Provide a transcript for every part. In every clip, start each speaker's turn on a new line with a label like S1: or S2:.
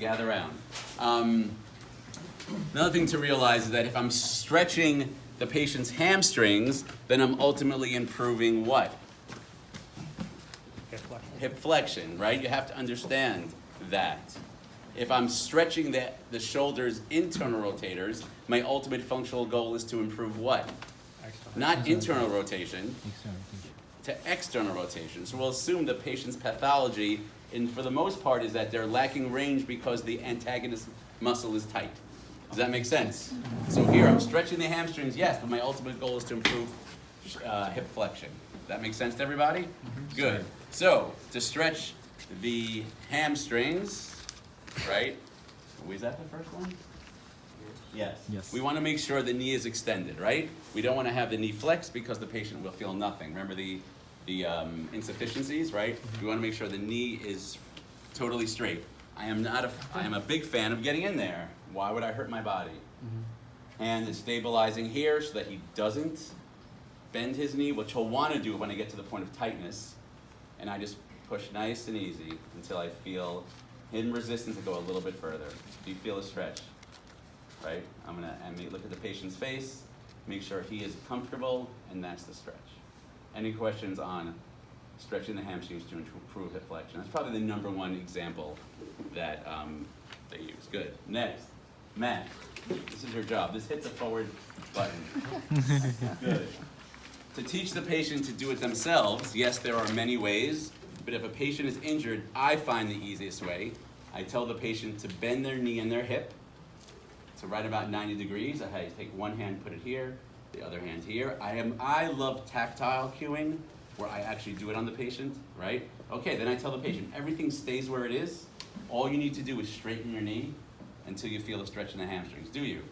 S1: gather around. Another thing to realize is that if I'm stretching the patient's hamstrings, then I'm ultimately improving what? Hip flexion, right? You have to understand that. If I'm stretching the shoulder's internal rotators, my ultimate functional goal is to improve what? Not internal rotation, to external rotation. So we'll assume the patient's pathology, and for the most part, is that they're lacking range because the antagonist muscle is tight. Does that make sense? So here I'm stretching the hamstrings, yes, but my ultimate goal is to improve hip flexion. Does that make sense to everybody? Mm-hmm. Good. So to stretch the hamstrings, right? Was that the first one? Yes. We want to make sure the knee is extended, right? We don't want to have the knee flexed because the patient will feel nothing. Remember the insufficiencies, right? We want to make sure the knee is totally straight. I am a big fan of getting in there. Why would I hurt my body? Mm-hmm. Hand is stabilizing here so that he doesn't bend his knee, which he'll want to do when I get to the point of tightness. And I just push nice and easy until I feel hidden resistance to go a little bit further. Do you feel a stretch? Right? I'm gonna look at the patient's face, make sure he is comfortable, and that's the stretch. Any questions on stretching the hamstrings to improve hip flexion? That's probably the number one example that they use. Good. Next, Matt. This is your job. This hit the forward button. Good. To teach the patient to do it themselves, yes, there are many ways, but if a patient is injured, I find the easiest way. I tell the patient to bend their knee and their hip to right about 90 degrees. I take one hand, put it here, the other hand here. I love tactile cueing, where I actually do it on the patient, right? Okay, then I tell the patient, everything stays where it is. All you need to do is straighten your knee until you feel a stretch in the hamstrings. Do you?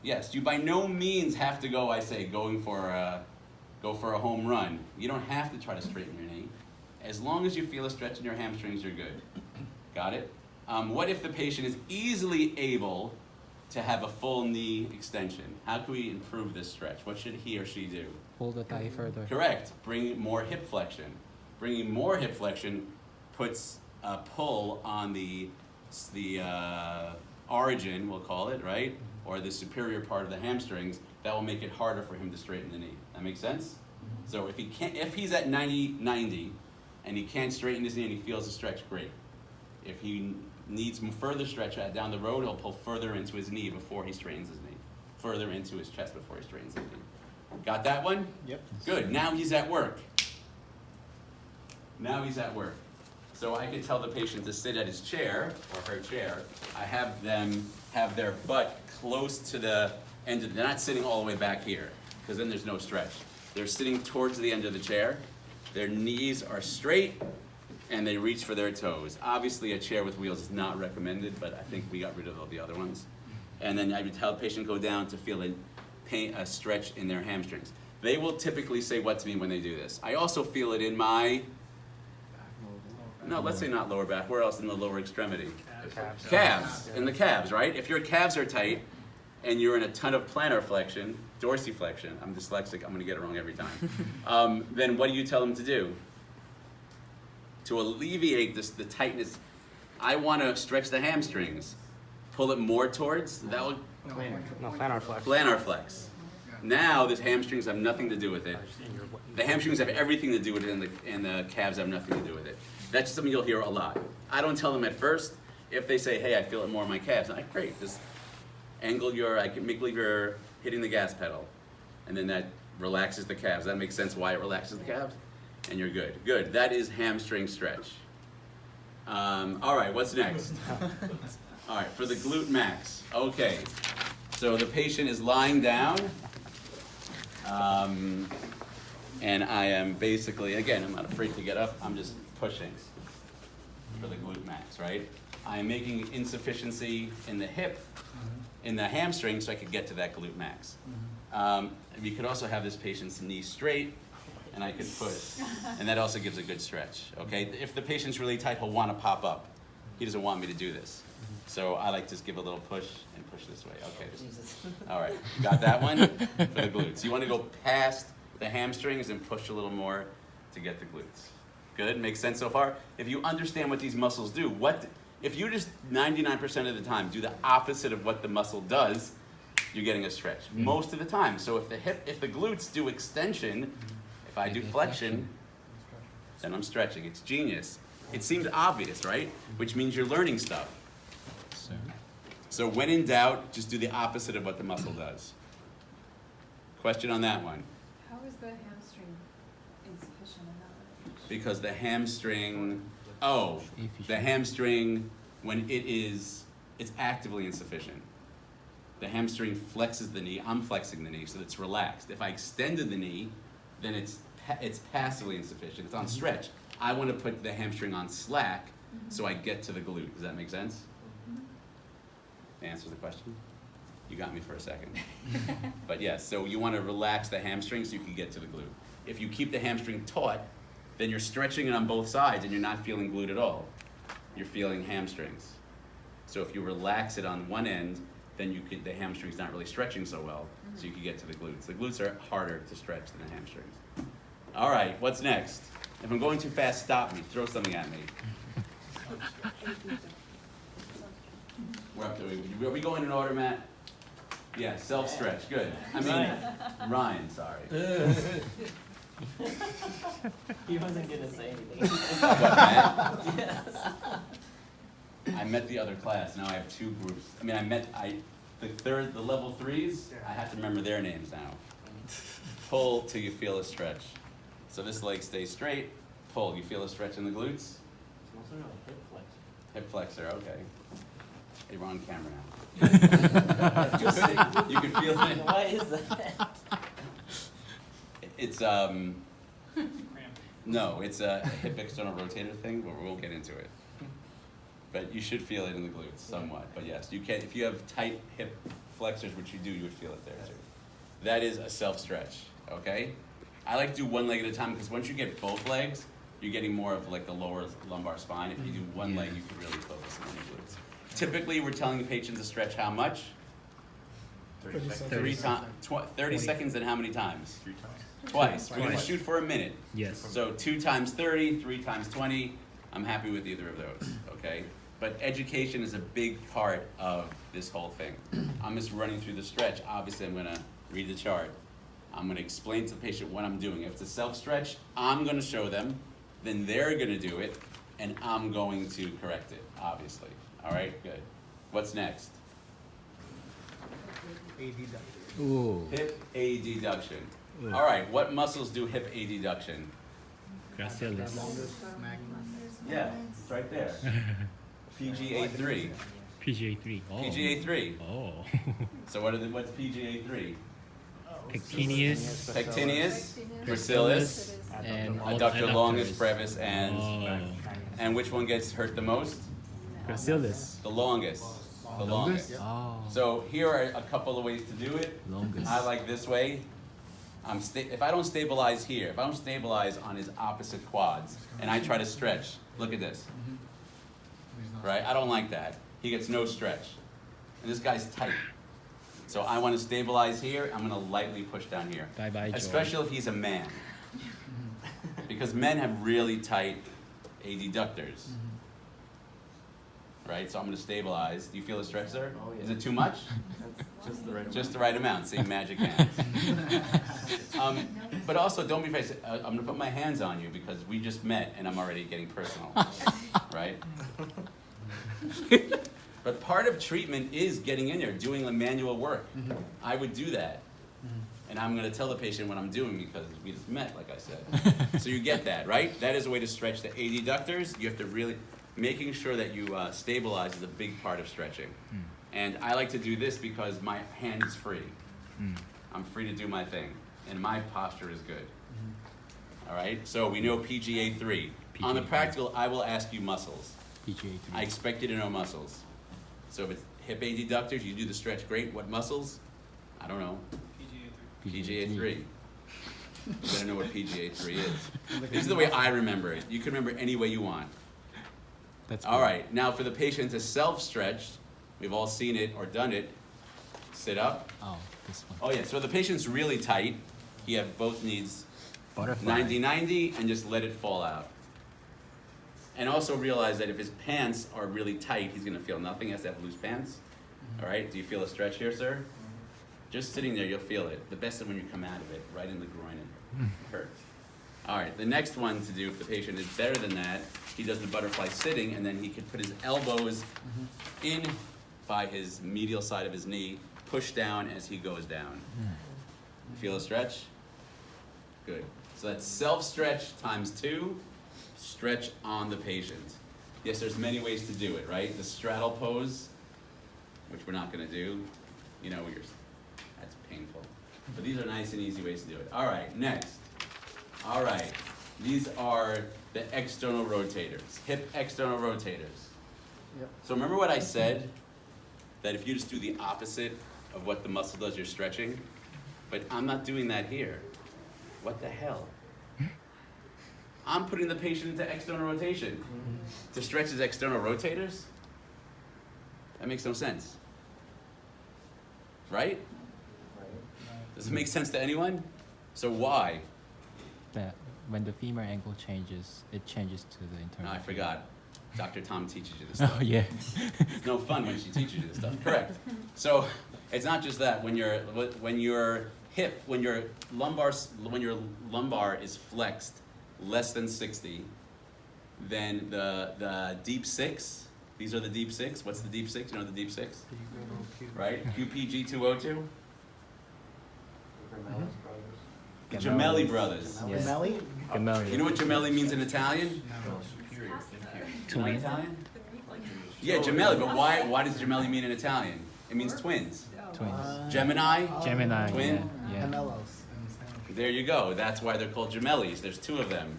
S1: Yes, you by no means have to go, I say, go for a home run. You don't have to try to straighten your knee. As long as you feel a stretch in your hamstrings, you're good. Got it? What if the patient is easily able to have a full knee extension? How can we improve this stretch? What should he or she do?
S2: Pull the thigh further.
S1: Correct. Bring more hip flexion. Bringing more hip flexion puts a pull on the origin, we'll call it, right? Or the superior part of the hamstrings. That will make it harder for him to straighten the knee. That makes sense? So if he's at 90 and he can't straighten his knee and he feels a stretch, great. If he needs further stretch down the road, he'll pull further into his knee before he straightens his knee. Further into his chest before he straightens his knee. Got that one?
S3: Yep.
S1: Good. Now he's at work. So I can tell the patient to sit at his chair, or her chair. I have them have their butt close to the end of, they're not sitting all the way back here, because then there's no stretch. They're sitting towards the end of the chair. Their knees are straight, and they reach for their toes. Obviously, a chair with wheels is not recommended, but I think we got rid of all the other ones. And then I would tell the patient go down to feel a stretch in their hamstrings. They will typically say what to me when they do this. I also feel it in my, no, let's say not lower back. Where else in the lower extremity? Calves. In the calves, right? If your calves are tight and you're in a ton of plantar flexion, dorsiflexion, I'm dyslexic, I'm going to get it wrong every time, then what do you tell them to do? To alleviate the tightness, I want to stretch the hamstrings. Pull it more towards, that will...
S2: Plantar flex.
S1: Plantar flex. Now, the hamstrings have nothing to do with it. The hamstrings have everything to do with it, and the calves have nothing to do with it. That's something you'll hear a lot. I don't tell them at first. If they say, hey, I feel it more in my calves, I'm like, great, just angle I can make believe you're hitting the gas pedal. And then that relaxes the calves. That makes sense why it relaxes the calves? And you're good. Good. That is hamstring stretch. All right, what's next? All right, for the glute max. Okay, so the patient is lying down. And I am basically, again, I'm not afraid to get up. I'm just pushing for the glute max, right? I'm making insufficiency in the hip, in the hamstring, so I could get to that glute max. You could also have this patient's knee straight, and I could push, and that also gives a good stretch, okay? If the patient's really tight, he'll want to pop up. He doesn't want me to do this. So I like to just give a little push and push this way. Okay, all right, got that one for the glutes. You want to go past the hamstrings and push a little more to get the glutes. Good, makes sense so far? If you understand what these muscles do, If you just 99% of the time do the opposite of what the muscle does, you're getting a stretch most of the time. So if the glutes do extension, if I do flexion, then I'm stretching. It's genius. It seems obvious, right? Which means you're learning stuff. So when in doubt, just do the opposite of what the muscle does. Question on that one.
S3: How is the hamstring insufficient in that way?
S1: Because the hamstring, the hamstring, when it's actively insufficient. The hamstring flexes the knee, I'm flexing the knee, so it's relaxed. If I extended the knee, then it's passively insufficient, it's on stretch. I want to put the hamstring on slack so I get to the glute. Does that make sense? That answers the question? You got me for a second. But yes, so you want to relax the hamstring so you can get to the glute. If you keep the hamstring taut, then you're stretching it on both sides and you're not feeling glute at all. You're feeling hamstrings. So if you relax it on one end, then the hamstring's not really stretching so well, so you can get to the glutes. The glutes are harder to stretch than the hamstrings. All right, what's next? If I'm going too fast, stop me. Throw something at me. We're up to it. Are we going in order, Matt? Yeah, self-stretch. Good. I mean, Ryan, sorry.
S4: He wasn't gonna say anything.
S1: What, Matt?
S4: Yes.
S1: I met the other class. Now I have two groups. I mean, the level threes, I have to remember their names now. Pull till you feel a stretch. So this leg stays straight. Pull. You feel a stretch in the glutes?
S4: It's also really hip flexor.
S1: Hip flexor, okay. Hey, we're on camera now. You can feel it.
S4: Why is that?
S1: It's no, it's a hip external rotator thing, but we won't get into it. But you should feel it in the glutes somewhat. But yes, you can. If you have tight hip flexors, which you do, you would feel it there too. That is a self stretch. Okay. I like to do one leg at a time because once you get both legs, you're getting more of like the lower lumbar spine. If you do one leg, you can really focus on the glutes. Typically, we're telling the patients to stretch how much? 30 seconds and how many times? 3 times. Twice. We're going to shoot for a minute.
S2: Yes.
S1: So 2 times 30, 3 times 20. I'm happy with either of those, okay? But education is a big part of this whole thing. I'm just running through the stretch. Obviously, I'm going to read the chart. I'm going to explain to the patient what I'm doing. If it's a self-stretch, I'm going to show them. Then they're going to do it, and I'm going to correct it, obviously. All right, good. What's next?
S2: Ooh.
S1: Hip adduction. All right, what muscles do hip adduction?
S2: Gracilis.
S1: Yeah, it's right there. PGA3.
S2: PGA3. Oh.
S1: PGA3.
S2: Oh.
S1: So what's PGA3?
S2: Pectineus.
S1: Pectineus, gracilis,
S2: And
S1: adductor longus, brevis,
S2: Oh.
S1: and which one gets hurt the most?
S2: Gracilis.
S1: The longest. The longest.
S2: Oh.
S1: So here are a couple of ways to do it.
S2: Longest.
S1: I like this way. If I don't stabilize here, if I don't stabilize on his opposite quads, and I try to stretch, look at this. Right? I don't like that. He gets no stretch. And this guy's tight. So I want to stabilize here. I'm going to lightly push down here.
S2: Bye-bye, George.
S1: Especially if he's a man. Because men have really tight adductors. Right? So I'm going to stabilize. Do you feel the stretch there?
S4: Oh, yeah.
S1: Is it too much?
S4: Just the right amount.
S1: Just the right amount. See, magic hands. But also, don't be afraid. I'm going to put my hands on you because we just met and I'm already getting personal. Right? But part of treatment is getting in there, doing the manual work. I would do that. And I'm going to tell the patient what I'm doing because we just met, like I said. So you get that, right? That is a way to stretch the adductors. You have to really, making sure that you stabilize is a big part of stretching. And I like to do this because my hand is free. I'm free to do my thing. And my posture is good. All right? So we know PGA3. On the practical, I will ask you muscles.
S2: PGA3.
S1: I expect you to know muscles. So if it's hip adductors, you do the stretch great. What muscles? I don't know. PGA3. You better know what PGA3 is. This is the way I remember it. You can remember any way you want.
S2: That's
S1: All
S2: good.
S1: right. Now for the patient to self-stretch, we've all seen it or done it. Sit up.
S2: Oh, this one.
S1: Oh yeah. So the patient's really tight. You have both knees
S2: Butterfly.
S1: 90-90 and just let it fall out. And also realize that if his pants are really tight, he's gonna feel nothing. He has to have loose pants. All right, do you feel a stretch here, sir? Just sitting there, you'll feel it. The best is when you come out of it, right in the groin, it hurts. All right, the next one to do if the patient is better than that, he does the butterfly sitting, and then he could put his elbows in by his medial side of his knee, push down as he goes down. Feel a stretch? Good. So that's self-stretch times 2, stretch on the patient. Yes, there's many ways to do it, right? The straddle pose, which we're not gonna do, you know, that's painful. But these are nice and easy ways to do it. All right, next. All right, these are the external rotators, hip external rotators.
S5: Yep.
S1: So remember what I said? That if you just do the opposite of what the muscle does, you're stretching? But I'm not doing that here. What the hell? I'm putting the patient into external rotation. To stretch his external rotators? That makes no sense. Right? Does it make sense to anyone? So why?
S2: That when the femur angle changes, it changes to the
S1: No,
S2: internal.
S1: I forgot. Dr. Tom teaches you this stuff.
S2: Oh yeah.
S1: It's no fun when she teaches you this stuff. Correct. So it's not just that. When your lumbar is flexed less than 60, then the deep 6. These are the deep 6. What's the deep 6? You know the deep 6, right? QPG202. The Gemelli brothers.
S2: Yes.
S5: Gemelli?
S2: Gemelli.
S1: You know what Gemelli means in Italian? You know
S2: Twins.
S1: Italian? Yeah, Gemelli. But why does Gemelli mean in Italian? It means twins.
S2: Twins.
S1: Gemini.
S2: Gemini.
S1: Twin?
S2: Yeah.
S5: Gemellos.
S1: There you go. That's why they're called gemellis. There's 2 of them.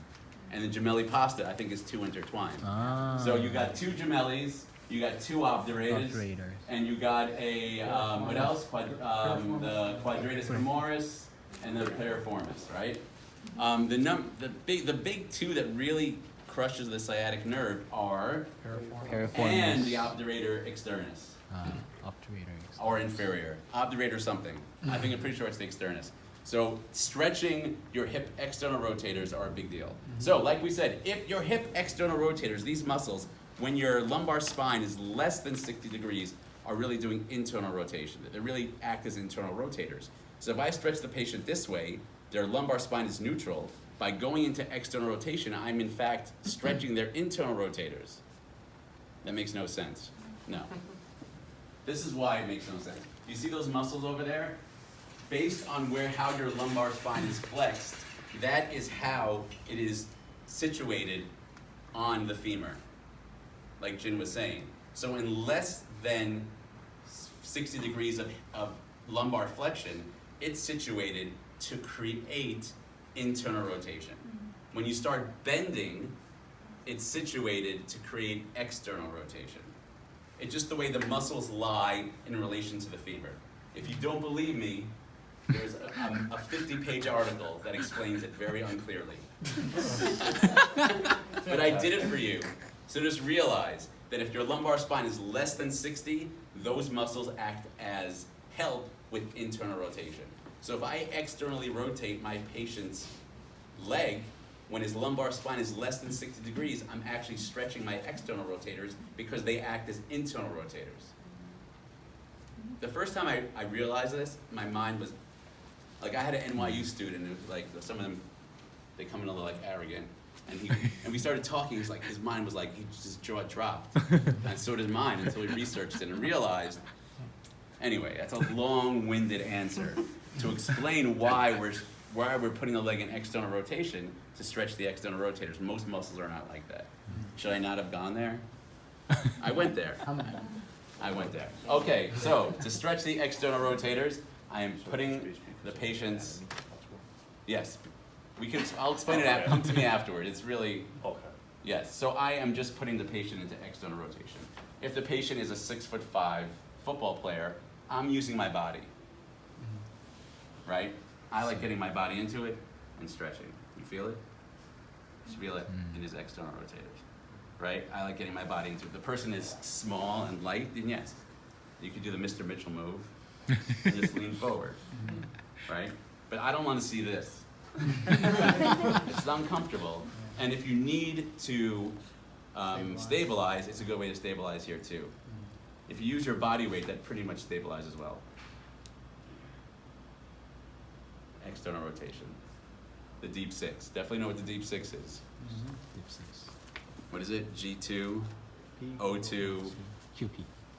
S1: And the gemelli pasta, I think, is 2 intertwined.
S2: Ah.
S1: So you got 2 gemellis, you got 2 obturators,
S2: Obturators.
S1: and you got a, what else? The quadratus femoris and the piriformis, right? The big 2 that really crushes the sciatic nerve are,
S2: Piriformis.
S1: and the obturator externus,
S2: Obturator.
S1: or inferior. Obturator something. I'm pretty sure it's the externus. So stretching your hip external rotators are a big deal. So like we said, if your hip external rotators, these muscles, when your lumbar spine is less than 60 degrees, are really doing internal rotation. They really act as internal rotators. So if I stretch the patient this way, their lumbar spine is neutral. By going into external rotation, I'm in fact stretching their internal rotators. That makes no sense. No. This is why it makes no sense. You see those muscles over there? Based on how your lumbar spine is flexed, that is how it is situated on the femur, like Jin was saying. So in less than 60 degrees of lumbar flexion, it's situated to create internal rotation. When you start bending, it's situated to create external rotation. It's just the way the muscles lie in relation to the femur. If you don't believe me, there's a 50-page article that explains it very unclearly. But I did it for you. So just realize that if your lumbar spine is less than 60, those muscles act as help with internal rotation. So if I externally rotate my patient's leg, when his lumbar spine is less than 60 degrees, I'm actually stretching my external rotators because they act as internal rotators. The first time I realized this, my mind was, like I had an NYU student, and like some of them, they come in a little like arrogant, and we started talking, his mind was like, his jaw dropped. And so did mine until we researched it and realized, anyway, that's a long-winded answer to explain why we're putting the leg in external rotation to stretch the external rotators. Most muscles are not like that. Should I not have gone there? I went there. I went there. Okay, so to stretch the external rotators, I am putting the patient's, yes, I'll explain it, come to me afterward. It's really,
S6: Okay.
S1: yes. So I am just putting the patient into external rotation. If the patient is a 6'5" football player, I'm using my body, right? I like getting my body into it and stretching. You feel it? You feel it in his external rotators, right? I like getting my body into it. If the person is small and light, then yes, you could do the Mr. Mitchell move and just lean forward, right? But I don't want to see this. It's uncomfortable. And if you need to stabilize, it's a good way to stabilize here too. If you use your body weight, that pretty much stabilizes well. External rotation. The deep six. Definitely know what the deep six is.
S2: Deep six.
S1: What is it? G2, O2,
S2: QP.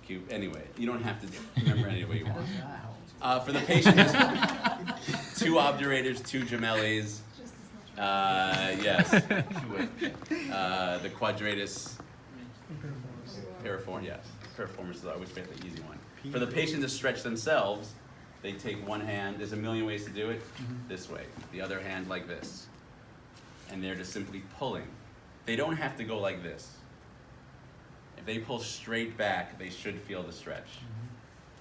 S1: Q. Anyway, you don't have to remember any way you want. For the patient, there's 2 obturators, 2 gemellis.
S3: Just as much.
S1: Yes. The quadratus piriform, yes. Piriformis is always the easy one. For the patient to stretch themselves, they take one hand, there's a million ways to do it, this way. The other hand like this. And they're just simply pulling. They don't have to go like this. If they pull straight back, they should feel the stretch.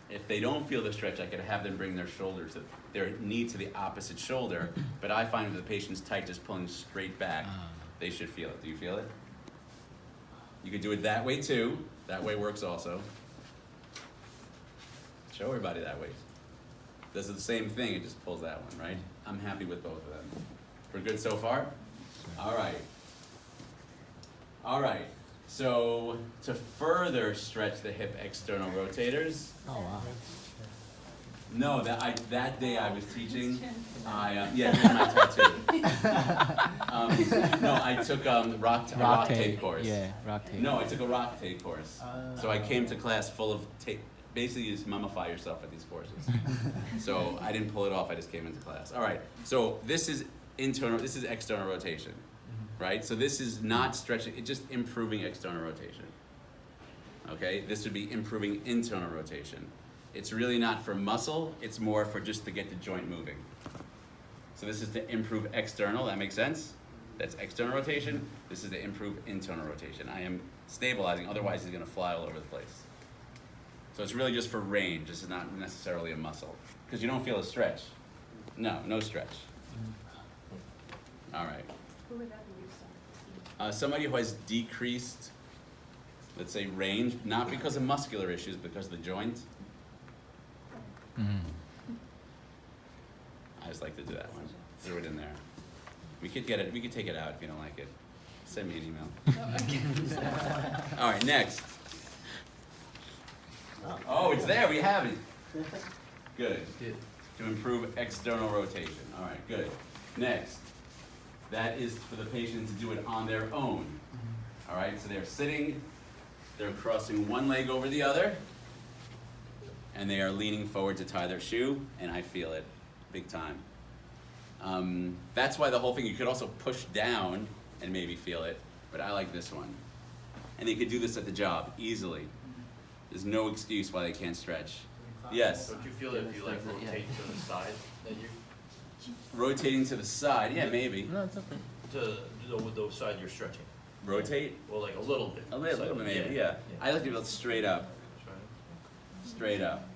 S1: If they don't feel the stretch, I could have them bring their shoulder to their knee to the opposite shoulder, but I find if the patient's tight, just pulling straight back, they should feel it. Do you feel it? You could do it that way too. That way works also. Show everybody that way. Does the same thing, it just pulls that one, right? I'm happy with both of them. We're good so far? All right. All right. So to further stretch the hip external rotators,
S2: Oh wow.
S1: no, that day I was teaching, yeah, here's my tattoo. No, I took a rock tape course.
S2: Yeah, rock tape.
S1: No, I took a rock tape course. So I came to class full of tape. Basically, you just mummify yourself at these courses. So I didn't pull it off, I just came into class. All right, so this is external rotation, right? So this is not stretching, it's just improving external rotation. Okay, this would be improving internal rotation. It's really not for muscle, it's more for just to get the joint moving. So this is to improve external, that makes sense? That's external rotation. This is to improve internal rotation. I am stabilizing, otherwise it's gonna fly all over the place. So it's really just for range, this is not necessarily a muscle. Because you don't feel a stretch. No stretch. All right.
S3: Who would that be used on?
S1: Somebody who has decreased, let's say, range, not because of muscular issues, because of the joint. I just like to do that one. Throw it in there. We could get it. We could take it out if you don't like it. Send me an email. All right, next. Oh, it's there. We have it. Good. To improve external rotation. All right, good. Next. That is for the patient to do it on their own. All right, so they're sitting, they're crossing one leg over the other, and they are leaning forward to tie their shoe, and I feel it big time. That's why the whole thing, you could also push down and maybe feel it, but I like this one. And they could do this at the job easily. There's no excuse why they can't stretch. Yes?
S5: Don't you feel that if you like rotate to the side, that you,
S1: Rotating to the side, yeah, maybe.
S2: No, it's okay.
S5: to the side you're stretching?
S1: Rotate?
S5: Well, like a little bit.
S1: A little bit maybe, yeah. I like to go straight up, straight up.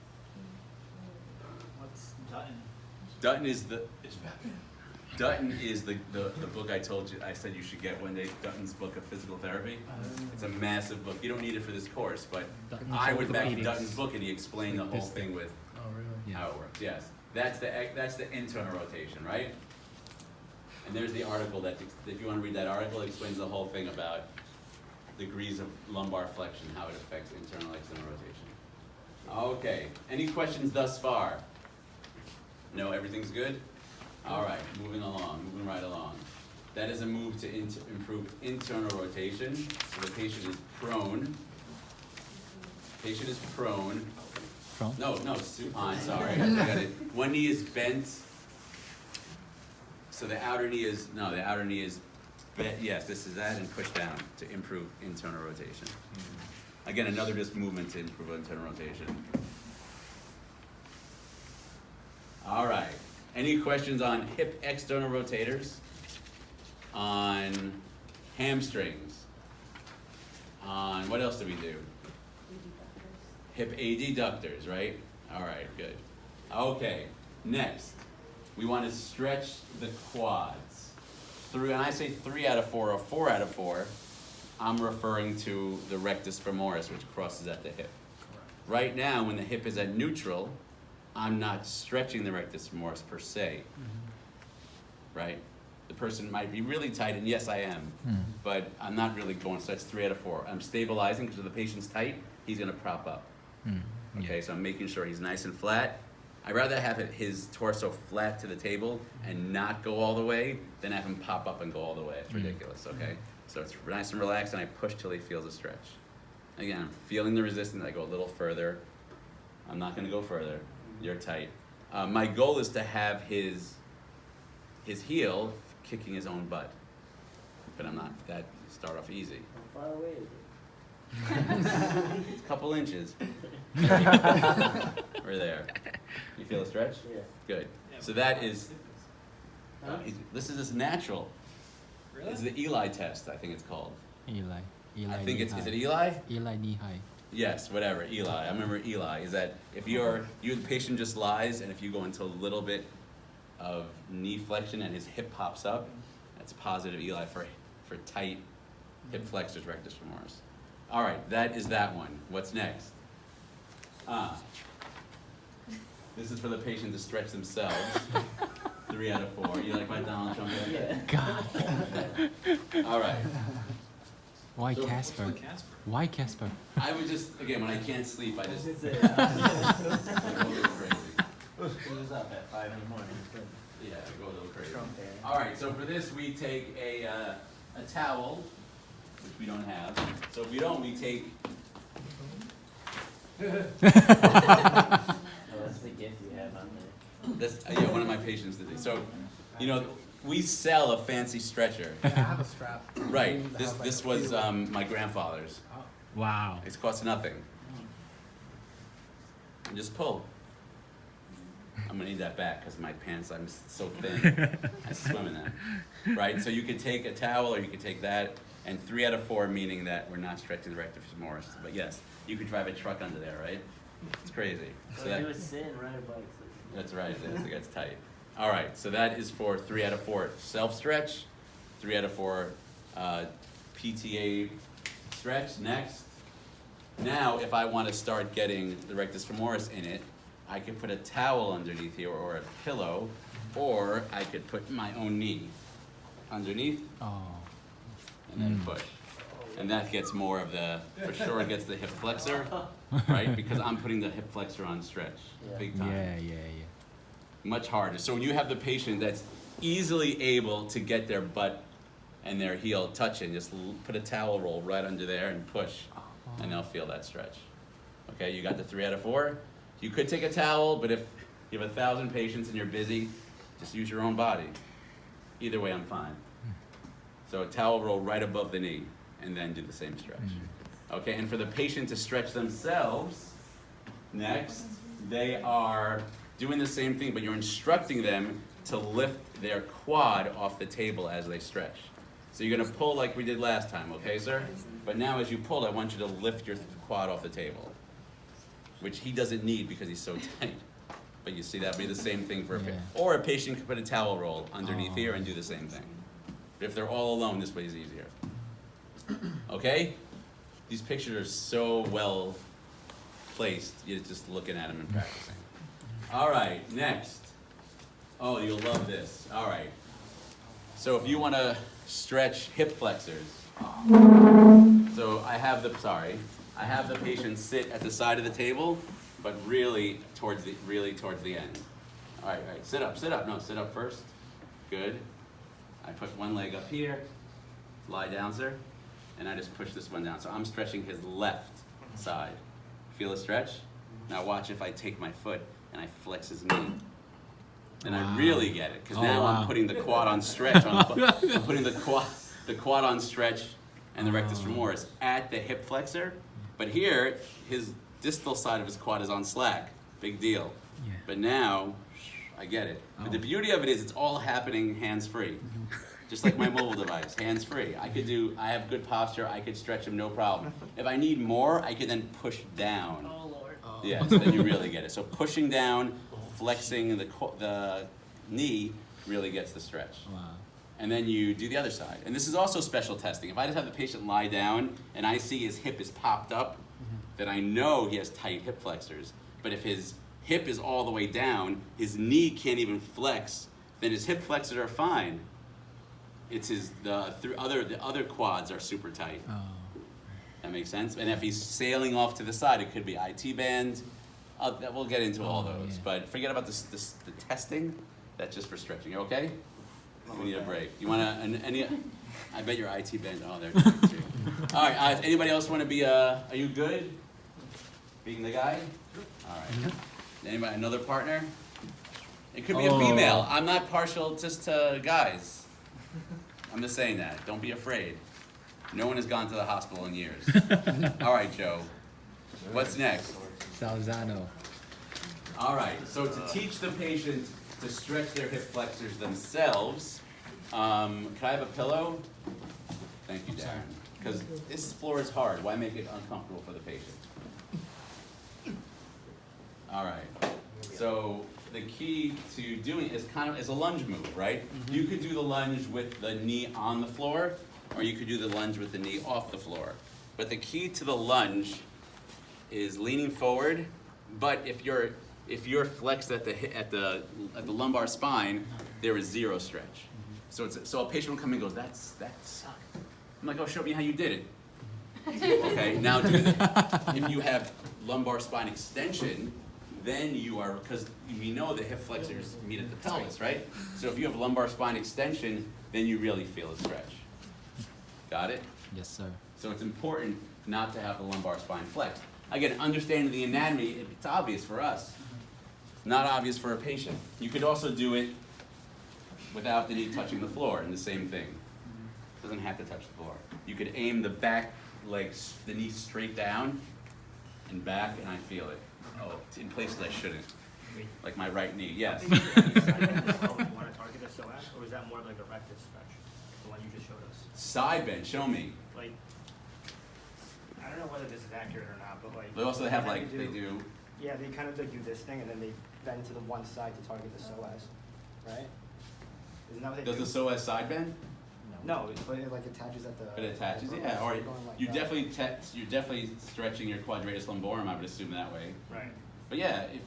S4: What's Dutton?
S1: Dutton is the
S5: It's bad.
S1: Dutton is the book I told you, I said you should get one day, Dutton's book of physical therapy. It's a massive book. You don't need it for this course, but
S2: Dutton's
S1: I went back to
S2: orthopedics.
S1: Dutton's book and he explained the whole thing with
S6: Oh, really?
S1: how it works, yes. That's the internal rotation, right? And there's the article that, if you wanna read that article, it explains the whole thing about degrees of lumbar flexion, how it affects internal, external rotation. Okay, any questions thus far? No, everyth's good? All right, moving right along. That is a move to improve internal rotation. So the patient is prone. Patient is prone.
S2: Prone?
S1: No, supine, sorry. I got it. One knee is bent. So the outer knee is bent. Yes, this is that, and push down to improve internal rotation. Again, another just movement to improve internal rotation. All right. Any questions on hip external rotators? On hamstrings? On what else do we do? Hip adductors, right? All right, good. Okay, next, we want to stretch the quads. And I say 3 out of 4 or 4 out of 4, I'm referring to the rectus femoris, which crosses at the hip. Right now, when the hip is at neutral, I'm not stretching the rectus femoris per se, right? The person might be really tight, and yes, I am, but I'm not really going, so that's 3 out of 4. I'm stabilizing, because if the patient's tight, he's gonna prop up. Okay, so I'm making sure he's nice and flat. I'd rather have his torso flat to the table and not go all the way than have him pop up and go all the way. It's ridiculous, okay? So it's nice and relaxed, and I push till he feels a stretch. Again, I'm feeling the resistance, I go a little further. I'm not gonna go further, you're tight. My goal is to have his heel kicking his own butt, but I'm not, that start off easy.
S4: How far away is it?
S1: It's a couple inches. We're there. You feel a stretch?
S4: Yeah.
S1: Good. So that is, this is just natural.
S5: Really?
S1: It's the Eli test, I think it's called.
S2: Eli.
S1: I think it's, is it Eli?
S2: Eli knee high.
S1: Yes, whatever, Eli. I remember Eli, is that if the patient just lies, and if you go into a little bit of knee flexion and his hip pops up, that's positive Eli for tight hip flexors rectus femoris. All right, that is that one. What's next? This is for the patient to stretch themselves. 3 out of 4. You like my Donald Trump?
S4: Yeah.
S2: God.
S1: All right.
S2: Why
S1: So-
S2: Casper? Why Casper?
S1: I would just, again, when I can't sleep, I just
S4: It's
S1: I
S4: a,
S1: go a little crazy.
S4: He was up at 5 in the morning.
S1: Yeah, I go a little crazy.
S4: Trump there.
S1: All right, so for this, we take a towel, which we don't have. So if we don't, we take,
S4: Oh, that's the gift you have on there.
S1: this, yeah, one of my patients did this. So, you know, we sell a fancy stretcher.
S6: Yeah, I have a strap.
S1: Right,
S6: I
S1: this,
S6: have, like,
S1: this
S6: a
S1: was
S6: feeder.
S1: my grandfather's.
S2: Wow.
S1: It costs nothing. And just pull. I'm gonna need that back because my pants, I'm so thin. I swim in them. Right, so you could take a towel or you could take that, and 3 out of 4 meaning that we're not stretching the rectus femoris. But yes, you could drive a truck under there, right? It's crazy.
S4: So
S1: that-
S4: he was sitting right a bike.
S1: That's right, it gets tight. All right, so that is for 3 out of 4 self-stretch, 3 out of 4 PTA stretch. Next. Now, if I want to start getting the rectus femoris in it, I could put a towel underneath here or a pillow, or I could put my own knee underneath
S2: Oh.
S1: and then push. And that gets more of the, for sure it gets the hip flexor, right? Because I'm putting the hip flexor on stretch,
S4: Yeah.
S1: big time.
S2: Yeah.
S1: Much harder. So when you have the patient that's easily able to get their butt and their heel touching, just put a towel roll right under there and push, and they'll feel that stretch. Okay, you got the 3 out of 4. You could take a towel, but if you have 1,000 patients and you're busy, just use your own body. Either way, I'm fine. So a towel roll right above the knee, and then do the same stretch. Okay, and for the patient to stretch themselves, next, they are doing the same thing, but you're instructing them to lift their quad off the table as they stretch. So you're gonna pull like we did last time, okay, sir? But now as you pull, I want you to lift your quad off the table, which he doesn't need because he's so tight. But you see, that'd be the same thing for a patient.
S2: Yeah.
S1: Or a patient could put a towel roll underneath here and do the same thing. But if they're all alone, this way is easier. Okay? These pictures are so well placed, you're just looking at them and practicing. All right, next. Oh, you'll love this. All right. So if you want to stretch hip flexors, so I have the patient sit at the side of the table, but really towards the end. All right, sit up. No, sit up first. Good. I put one leg up here. Lie down, sir. And I just push this one down. So I'm stretching his left side. Feel a stretch? Now watch if I take my foot and I flex his knee. And I really get it, because now I'm putting the quad on stretch. I'm putting the quad on stretch and the rectus femoris at the hip flexor. But here, his distal side of his quad is on slack. Big deal.
S2: Yeah.
S1: But now, I get it. But the beauty of it is it's all happening hands-free. Just like my mobile device, hands-free. I have good posture, I could stretch him, no problem. If I need more, I could then push down.
S4: Oh, Lord.
S1: Yeah, so then you really get it. So pushing down, flexing the knee really gets the stretch.
S2: Wow.
S1: And then you do the other side. And this is also special testing. If I just have the patient lie down and I see his hip is popped up, then I know he has tight hip flexors. But if his hip is all the way down, his knee can't even flex, then his hip flexors are fine. it's the other quads are super tight.
S2: Oh.
S1: That makes sense? And if he's sailing off to the side, it could be IT band. We'll get into all
S2: Oh,
S1: those,
S2: yeah.
S1: but forget about the testing. That's just for stretching. You okay? We need a break. You wanna any? I bet your IT band. Oh, they're too. All right. Anybody else want to be? Are you good? Being the guy. All right. Anybody? Another partner? It could be a
S2: Oh.
S1: female. I'm not partial just to guys. I'm just saying that. Don't be afraid. No one has gone to the hospital in years. All right, Joe. What's next?
S2: Salzano.
S1: All right, so to teach the patient to stretch their hip flexors themselves, can I have a pillow? Thank you, Darren. Because this floor is hard. Why make it uncomfortable for the patient? All right. So the key to doing it is a lunge move, right? You could do the lunge with the knee on the floor, or you could do the lunge with the knee off the floor. But the key to the lunge is leaning forward. But if you're flexed at the lumbar spine, there is zero stretch. So a patient will come and goes, that sucked. I'm like, oh, show me how you did it. Okay, now if you have lumbar spine extension, then you are, because we know the hip flexors meet at the pelvis, right? So if you have lumbar spine extension, then you really feel a stretch. Got it?
S2: Yes, sir.
S1: So it's important not to have the lumbar spine flexed. Again, understanding the anatomy, it's obvious for us. Not obvious for a patient. You could also do it without the knee touching the floor, and the same thing. Doesn't have to touch the floor. You could aim the back legs, the knee straight down and back, and I feel it. Oh, it's in places I shouldn't. Like my right knee, yes.
S6: You want to target the psoas, or is that more like a rectus stretch, the one you just showed us?
S1: Side bend, show me.
S6: Like, I don't know whether this is accurate or not, but like.
S1: They also have
S6: kinda
S1: like, they do,
S6: Yeah, they kind of like do this thing, and then they bend to the one side to target the psoas, right? Isn't that what they do?
S1: does the psoas side bend?
S6: No, but it like attaches at the.
S1: It attaches,
S6: the-
S1: yeah, or
S6: going like
S1: you're
S6: that.
S1: definitely stretching your quadratus lumborum, I would assume that way.
S6: Right,
S1: But yeah, if,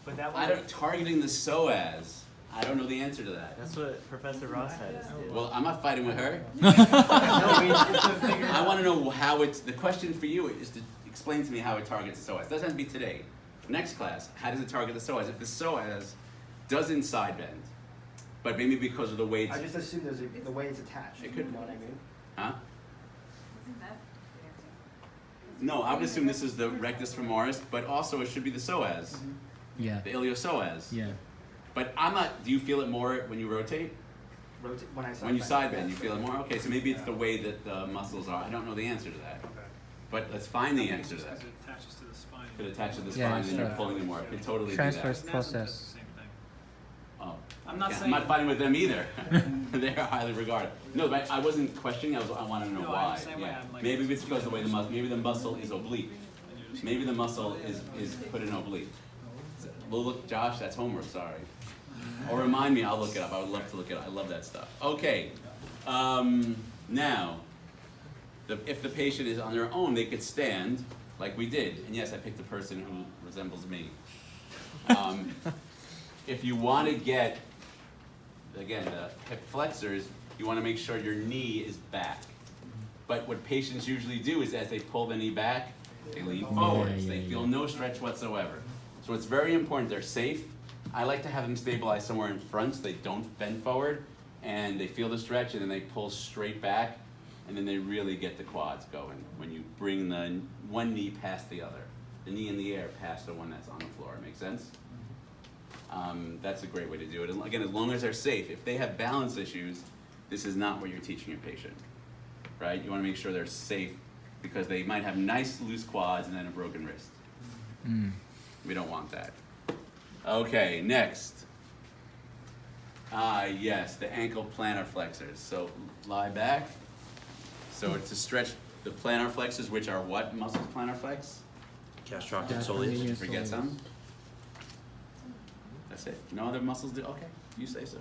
S6: but that
S1: I
S6: one.
S1: don't, targeting the psoas, I don't know the answer to that.
S4: That's what Professor Ross had us do.
S1: Well, I'm not fighting with her.
S6: No, we should figure it
S1: I
S6: out.
S1: want to know how it's, the question for you is to explain to me how it targets the psoas. Doesn't have to be today. Next class, how does it target the psoas? If the psoas doesn't side bend, but maybe because of the way it's,
S6: I just assume there's the way it's attached.
S1: It could-
S6: You know what I mean?
S1: huh?
S3: Isn't that the answer?
S1: No, I would assume this is the rectus femoris, but also it should be the psoas,
S2: Yeah.
S1: the iliopsoas.
S2: Yeah.
S1: But I'm not, do you feel it more when you rotate?
S6: Rotate when I side
S1: When you
S6: bend.
S1: side bend, you feel it more? Okay, so maybe it's the way that the muscles are. I don't know the answer to that.
S6: Okay.
S1: But let's find the answer to that.
S7: Because it attaches to the spine.
S1: Could attach to the
S2: Yeah,
S1: spine and you're
S2: sure.
S1: pulling them more. It could totally do
S2: Transverse
S1: that.
S7: NASA does
S2: process.
S7: the same thing.
S1: Oh.
S7: I'm not
S1: Yeah,
S7: saying.
S1: I'm not fighting with them either. They're highly regarded. No, but I wasn't questioning. I want to know
S7: No,
S1: why.
S7: I'm the same way. I'm like-
S1: Maybe it's because of the way maybe the muscle is oblique.
S7: And you just-
S1: Maybe the muscle is put in oblique. Well, look, Josh, that's homework. Sorry. Or remind me. I'll look it up. I would love to look it up. I love that stuff. Okay. Now, if the patient is on their own, they could stand like we did. And yes, I picked a person who resembles me. If you want to get, again, the hip flexors, you want to make sure your knee is back. But what patients usually do is as they pull the knee back, they lean forward.
S2: Yeah,
S1: They
S2: yeah,
S1: feel
S2: yeah.
S1: no stretch whatsoever. So it's very important. They're safe. I like to have them stabilize somewhere in front so they don't bend forward. And they feel the stretch and then they pull straight back. And then they really get the quads going when you bring the one knee past the other. The knee in the air past the one that's on the floor. Make sense? That's a great way to do it. And again, as long as they're safe. If they have balance issues, this is not what you're teaching your patient, right? You want to make sure they're safe because they might have nice loose quads and then a broken wrist.
S2: Mm.
S1: We don't want that. Okay, next. Yes, the ankle plantar flexors. So lie back. So it's to stretch the plantar flexors, which are what muscles plantar flex?
S5: Gastroc
S2: Yeah,
S5: and soleus.
S1: Did you
S2: Yes,
S1: forget
S2: soleus.
S1: some? That's it. No other muscles do? Okay, you say so.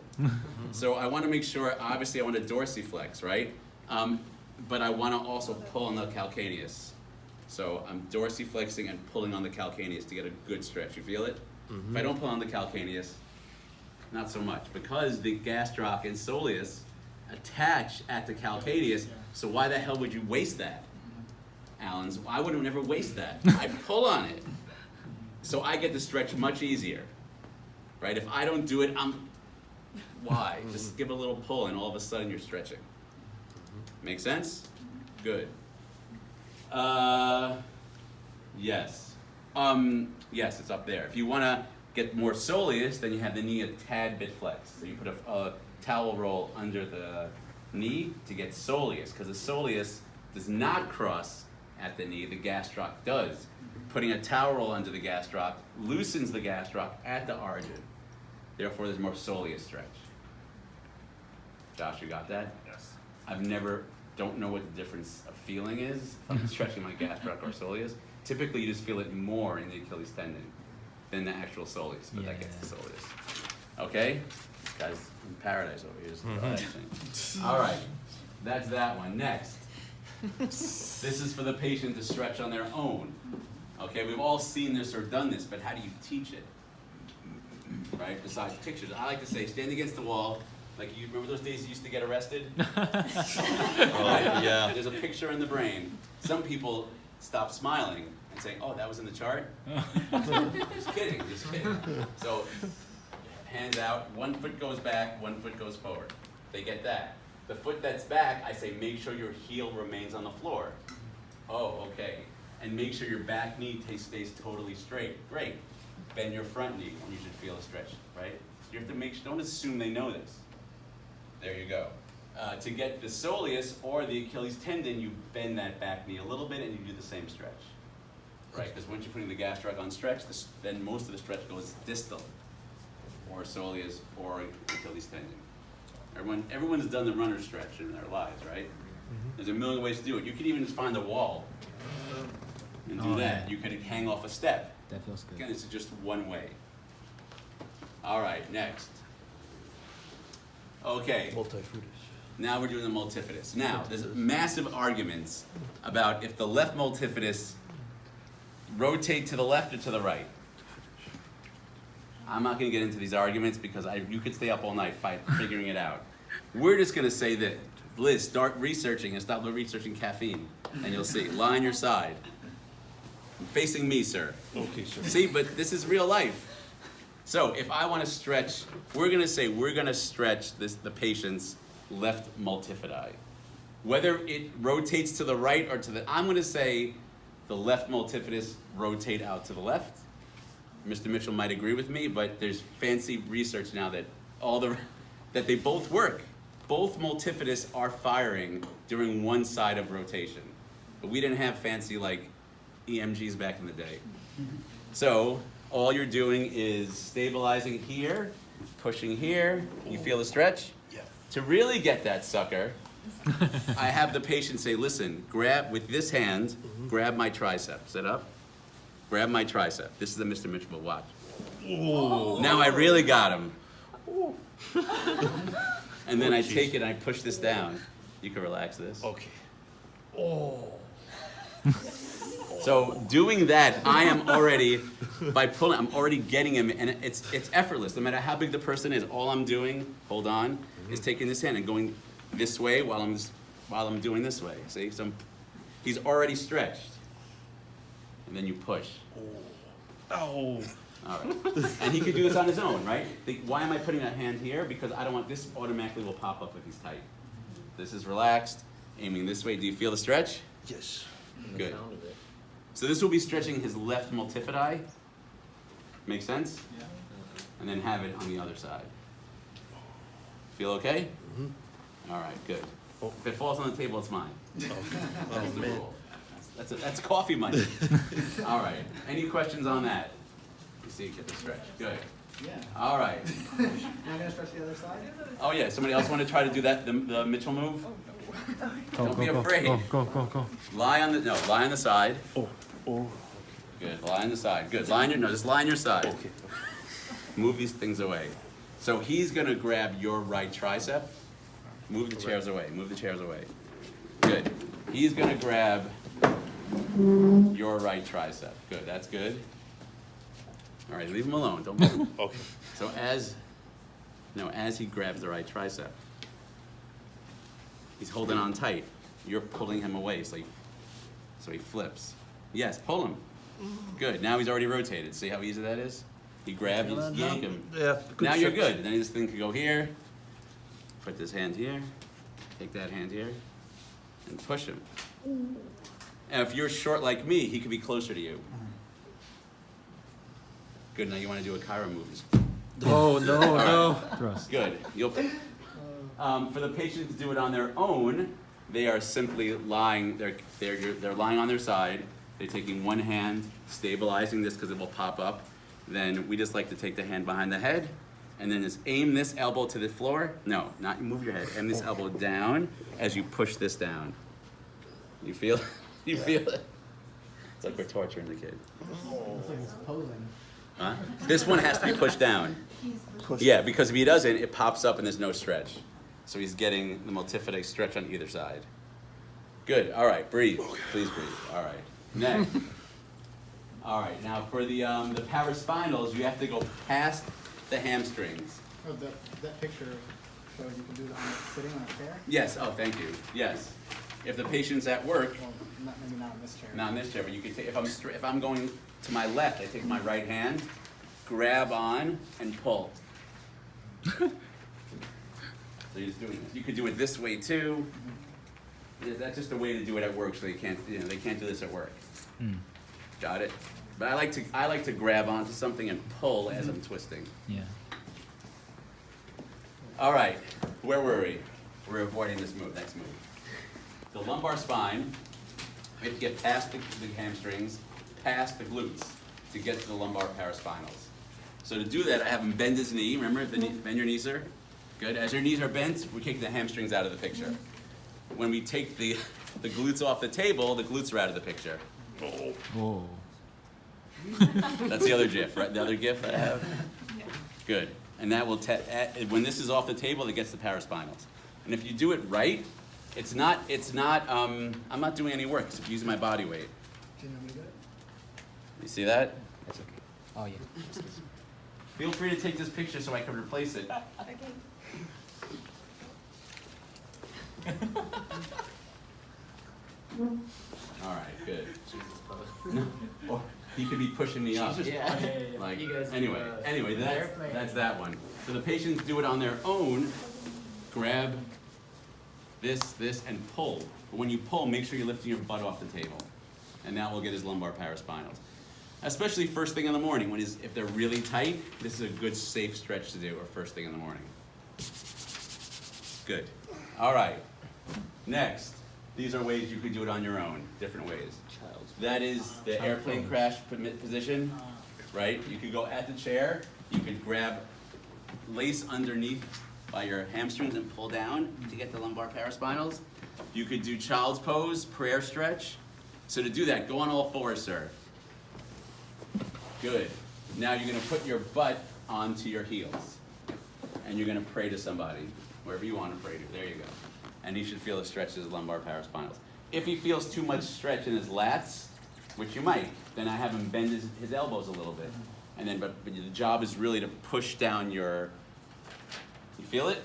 S1: So I want to make sure, obviously I want to dorsiflex, right? But I want to also pull on the calcaneus. So I'm dorsiflexing and pulling on the calcaneus to get a good stretch. You feel it? If I don't pull on the calcaneus, not so much. Because the gastroc and soleus attach at the calcaneus, so why the hell would you waste that? Alan's, I would never waste that. I pull on it. So I get to stretch much easier. Right? If I don't do it, why? Just give a little pull and all of a sudden you're stretching. Make sense? Good. Yes. Yes, it's up there. If you want to get more soleus, then you have the knee a tad bit flexed. So you put a towel roll under the knee to get soleus, because the soleus does not cross at the knee, the gastroc does. Putting a towel roll under the gastroc loosens the gastroc at the origin. Therefore, there's more soleus stretch. Josh, you got that?
S5: Yes.
S1: Don't know what the difference of feeling is if I'm stretching my gastroc or soleus. Typically, you just feel it more in the Achilles tendon than the actual soleus, but that gets the soleus. Okay? This guy's in paradise over here. Just relaxing. All right, that's that one. Next. This is for the patient to stretch on their own. Okay, we've all seen this or done this, but how do you teach it? Right, besides pictures. I like to say, stand against the wall. Like, you remember those days you used to get arrested? Right?
S7: Yeah.
S1: There's a picture in the brain. Some people stop smiling and say, oh, that was in the chart? Just kidding, just kidding. So, hands out, one foot goes back, one foot goes forward. They get that. The foot that's back, I say, make sure your heel remains on the floor. Oh, okay. And make sure your back knee stays totally straight. Great. Bend your front knee, and you should feel a stretch, right? So you have to make sure, don't assume they know this. There you go. To get the soleus or the Achilles tendon, you bend that back knee a little bit and you do the same stretch. Right, because once you're putting the gastroc on stretch, then most of the stretch goes distal, or soleus, or Achilles tendon. Everyone's done the runner stretch in their lives, right? There's a million ways to do it. You could even just find a wall and do that.
S2: Yeah.
S1: You could hang off a step.
S2: That feels good.
S1: Again, this is just one way. All right, next. Okay,
S7: Multifidus.
S1: now we're doing the multifidus. Now, there's massive arguments about if the left multifidus rotate to the left or to the right. I'm not going to get into these arguments because you could stay up all night figuring it out. We're just going to say that, Liz, start researching and stop researching caffeine, and you'll see. Lie on your side. Facing me, sir.
S7: Okay, sir.
S1: See, but this is real life. So if I want to stretch, we're going to stretch the patient's left multifidi. Whether it rotates to the right or to the, I'm going to say the left multifidus rotate out to the left. Mr. Mitchell might agree with me, but there's fancy research now that that they both work. Both multifidus are firing during one side of rotation. But we didn't have fancy like EMGs back in the day. So all you're doing is stabilizing here, pushing here. You feel the stretch?
S7: Yeah.
S1: To really get that sucker, I have the patient say, listen, grab with this hand, grab my tricep. Sit up. Grab my tricep. This is the Mr. Mitchell watch.
S7: Ooh.
S1: Now I really got him. And then I take it and I push this down. You can relax this.
S7: Okay. Oh.
S1: So doing that, I am already, by pulling, I'm already getting him, and it's effortless. No matter how big the person is, all I'm doing, hold on, is taking this hand and going this way while I'm doing this way. See, so he's already stretched, and then you push.
S7: Oh.
S1: All right, and he could do this on his own, right? Why am I putting that hand here? Because I don't want this automatically will pop up if he's tight. This is relaxed, aiming this way. Do you feel the stretch?
S7: Yes.
S1: Good. So this will be stretching his left multifidi. Make sense?
S8: Yeah.
S1: And then have it on the other side. Feel okay? All right, good.
S7: Oh.
S1: If it falls on the table, it's mine.
S7: Oh,
S1: That's the
S7: man.
S1: rule. That's coffee money. All right. Any questions on that? You see, get the stretch. Good.
S6: Yeah.
S1: All right.
S6: You're not gonna stretch the other side?
S1: Oh yeah. Somebody else want to try to do that? The Mitchell move? Don't be afraid.
S2: Go.
S1: Lie on the side.
S7: Oh. Oh.
S1: Good. Lie on the side. Good. Just lie on your side.
S7: Okay.
S1: Move these things away. So he's gonna grab your right tricep. Move the chairs away. Move the chairs away. Good. He's gonna grab your right tricep. Good. That's good. All right. Leave him alone. Don't move.
S7: Okay.
S1: So as he grabs the right tricep, He's holding on tight. You're pulling him away, so he flips. Yes, pull him. Good. Now he's already rotated. See how easy that is? He grabbed, you just yank him.
S7: Yeah.
S1: Now you're good. Then this thing could go here. Put this hand here. Take that hand here, and push him. And if you're short like me, he could be closer to you. Good. Now you want to do a Chiron movement.
S7: Oh no, no.
S2: Thrust.
S1: Good. For the patients to do it on their own, they are simply lying. They're lying on their side. They're taking one hand, stabilizing this because it will pop up. Then we just like to take the hand behind the head, and then just aim this elbow to the floor. No, not move your head. Aim this elbow down as you push this down. You feel? You feel it? It's like we're torturing the kid.
S6: Looks like it's posing.
S1: Huh? This one has to be pushed down.
S3: He's
S1: Yeah, because if he doesn't, it pops up and there's no stretch. So he's getting the multifida stretch on either side. Good. All right, breathe. Please breathe. All right. Next. All right. Now for the paraspinals, you have to go past the hamstrings.
S8: Oh, that picture shows you can do it sitting on a chair?
S1: Yes. Oh, thank you. Yes. If the patient's at work,
S8: Well, maybe not in this chair.
S1: not in this chair, but you can take. If I'm going to my left, I take my right hand, grab on, and pull. So you're just doing this. You could do it this way too. Yeah, that's just a way to do it at work, so they can't do this at work. Got it? But I like to grab onto something and pull as I'm twisting.
S2: Yeah.
S1: All right, where were we? We're avoiding this move. Next move. The lumbar spine. We have to get past the hamstrings, past the glutes, to get to the lumbar paraspinals. So to do that, I have him bend his knee. Remember, bend your knees, sir. Good. As your knees are bent, we kick the hamstrings out of the picture. When we take the glutes off the table, the glutes are out of the picture.
S2: Oh.
S1: That's the other GIF, right? The other GIF I have? Good. And that will, when this is off the table, it gets the paraspinals. And if you do it right, I'm not doing any work, except using my body weight.
S8: Do you know me good?
S1: You see that?
S2: That's okay. Oh yeah.
S1: Feel free to take this picture so I can replace it. All right, good. Or he could be pushing me up. Like,
S4: You guys do,
S1: anyway,
S4: airplane.
S1: that's that one. So the patients do it on their own. Grab this, and pull. But when you pull, make sure you're lifting your butt off the table. And that will get his lumbar paraspinals. Especially first thing in the morning, if they're really tight, this is a good safe stretch to do, or first thing in the morning. Good. All right. Next, these are ways you could do it on your own, different ways. That is the airplane crash position, right? You could go at the chair, you could grab lace underneath by your hamstrings and pull down to get the lumbar paraspinals. You could do child's pose, prayer stretch. So to do that, go on all fours, sir. Good. Now you're gonna put your butt onto your heels. And you're gonna pray to somebody, wherever you wanna pray to, there you go. And he should feel a stretch in his lumbar paraspinals. If he feels too much stretch in his lats, which you might, then I have him bend his elbows a little bit. And then, but the job is really to push down you feel it?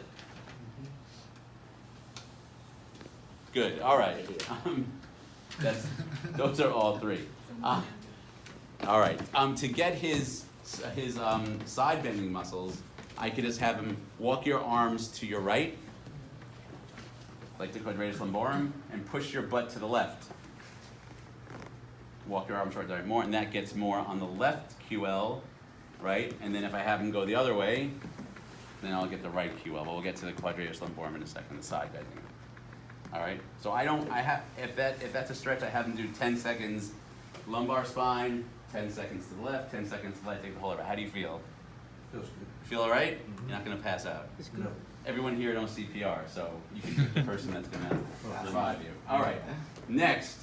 S1: Good, all right. Those are all three. All right, to get his side bending muscles, I could just have him walk your arms to your right, like the quadratus lumborum, and push your butt to the left. Walk your arms toward more, and that gets more on the left QL, right? And then if I have him go the other way, then I'll get the right QL. But we'll get to the quadratus lumborum in a second, the side bending. All right. So if that's a stretch, I have him do 10 seconds lumbar spine, 10 seconds to the left, 10 seconds to the left. Take the whole over. How do you feel?
S7: Feels good.
S1: Feel all right? You're not gonna pass out.
S8: It's good.
S1: Everyone here knows CPR, so you can pick the person that's gonna revive you. All right. Next.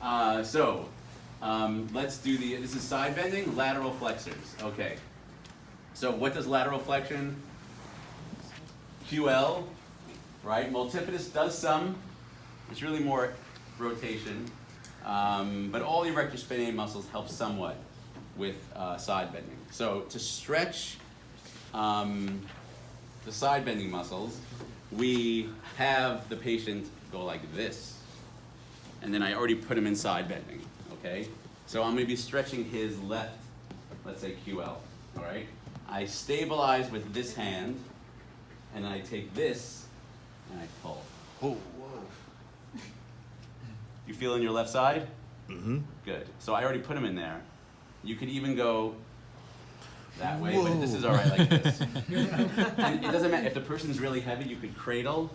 S1: Let's do this is side bending, lateral flexors. Okay. So what does lateral flexion? QL, right? Multifidus does some. It's really more rotation. But all the erector spinae muscles help somewhat with side bending. So to stretch the side bending muscles, we have the patient go like this. And then I already put him in side bending, okay? So I'm gonna be stretching his left, let's say QL, all right? I stabilize with this hand, and I take this, and I pull.
S7: Oh, whoa.
S1: You feel in your left side?
S7: Mm-hmm.
S1: Good. So I already put him in there. You could even go that way, but this is all right like this. And it doesn't matter, if the person's really heavy, you could cradle.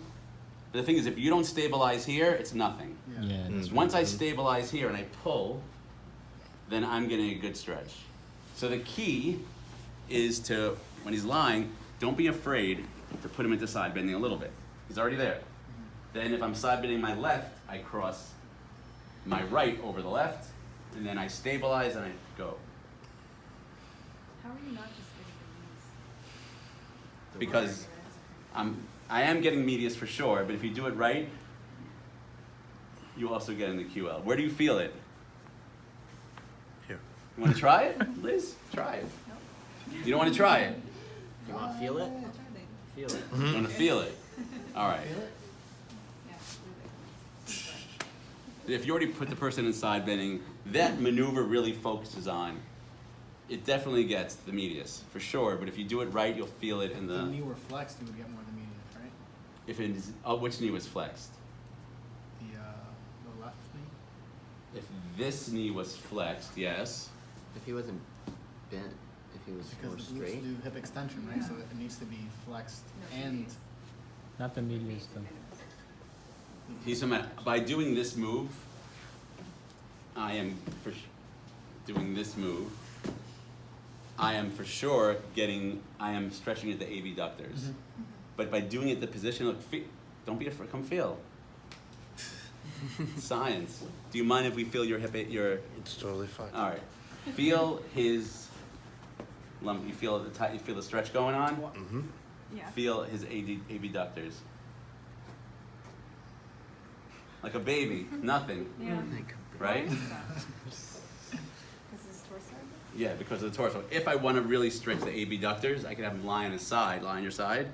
S1: But the thing is, if you don't stabilize here, it's nothing.
S2: Yeah. That's
S1: Once I stabilize here and I pull, then I'm getting a good stretch. So the key is to, when he's lying, don't be afraid to put him into side bending a little bit. He's already there. Then if I'm side bending my left, I cross my right over the left, and then I stabilize and I go.
S3: How are you not just getting the knees?
S1: Because I am getting medius for sure, but if you do it right, you also get in the QL. Where do you feel it?
S7: Here.
S1: You want to try it, Liz? Try it. You don't want to try it?
S4: You want to feel it?
S3: I'll try the,
S4: Feel it.
S1: You want to feel it? All right.
S3: yeah, really.
S1: If you already put the person in side bending, that maneuver really focuses on, it definitely gets the medius, for sure, but if you do it right, you'll feel it in
S8: If the
S1: the,
S8: knee were flexed, you would get more than median, right?
S1: if it is, which knee was flexed?
S8: The left knee?
S1: If this knee was flexed, yes.
S9: If he wasn't bent, if he was more
S8: Because the glutes
S9: straight.
S8: do hip extension, right? So it needs to be flexed
S3: No,
S8: and
S3: knees.
S2: Not the medius though.
S1: He's talking about, by doing this move, I am doing this move, I am for sure I am stretching at the abductors. But by doing it the position, look, don't be afraid, come feel. Science. Do you mind if we feel your hip,
S7: It's totally fine.
S1: all right. Feel his lump, you feel the stretch going on?
S7: Mm-hmm.
S3: Yeah.
S1: Feel his abductors. Like a baby, nothing,
S3: Yeah.
S1: right?
S3: Because his torso?
S1: Yeah, because of the torso. If I want to really stretch the abductors, I could have him lie on his side, lie on your side,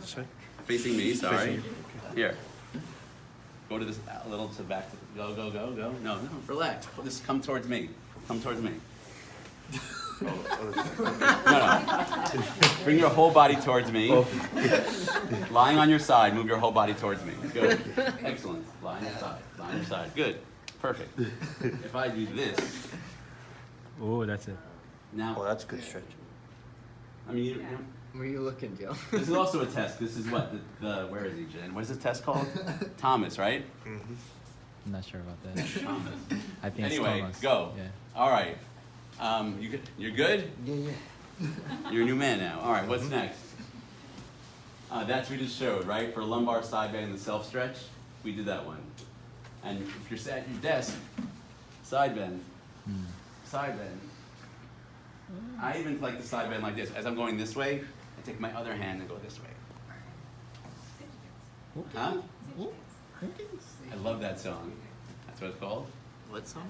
S7: Sorry?
S1: facing me, sorry.
S7: Facing you,
S1: Here. Go to this, a little to back, go. No, no, relax. Just come towards me. Come towards me. No. Bring your whole body towards me. Lying on your side, move your whole body towards me. Good. Excellent. Lie on your side. Lie on your side. Good. Perfect. If I do this,
S2: Oh, that's it.
S1: now,
S7: Oh, that's good stretch.
S1: I mean, you don't,
S9: Where are you looking, Joe?
S1: this is also a test. This is what, where is he, Jen? What is this test called? Thomas, right?
S7: Mm-hmm.
S2: I'm not sure about that.
S1: Thomas.
S2: I think
S1: Anyway,
S2: it's Thomas.
S1: go.
S2: Yeah.
S1: All right. You're good?
S9: Yeah.
S1: You're a new man now. All right, what's next? That's we just showed, right? For lumbar side bend and the self stretch, we did that one. And if you're sat at your desk, side bend, side bend. I even like the side bend like this. As I'm going this way, I take my other hand and go this way. Huh? I love that song. That's what it's called.
S9: What song?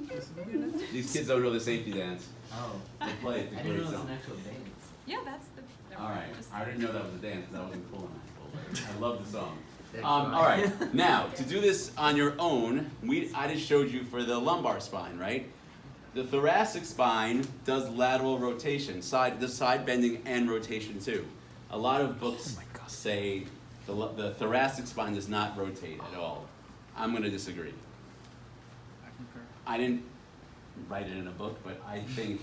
S3: That's the dance.
S1: These kids don't know the safety dance.
S9: Oh.
S1: They play it. It's a
S9: I didn't
S1: great
S9: know it was
S1: song.
S9: an actual dance.
S3: Yeah, that's the.
S1: All right.
S3: Just-
S1: I didn't know that was a dance because I wasn't cool in high school. But I love the song.
S9: That's
S1: All right. Now, to do this on your own, I just showed you for the lumbar spine, right? The thoracic spine does lateral rotation, side bending and rotation too. A lot of books say the thoracic spine does not rotate at all. I'm going to disagree.
S8: I concur.
S1: I didn't write it in a book, but I think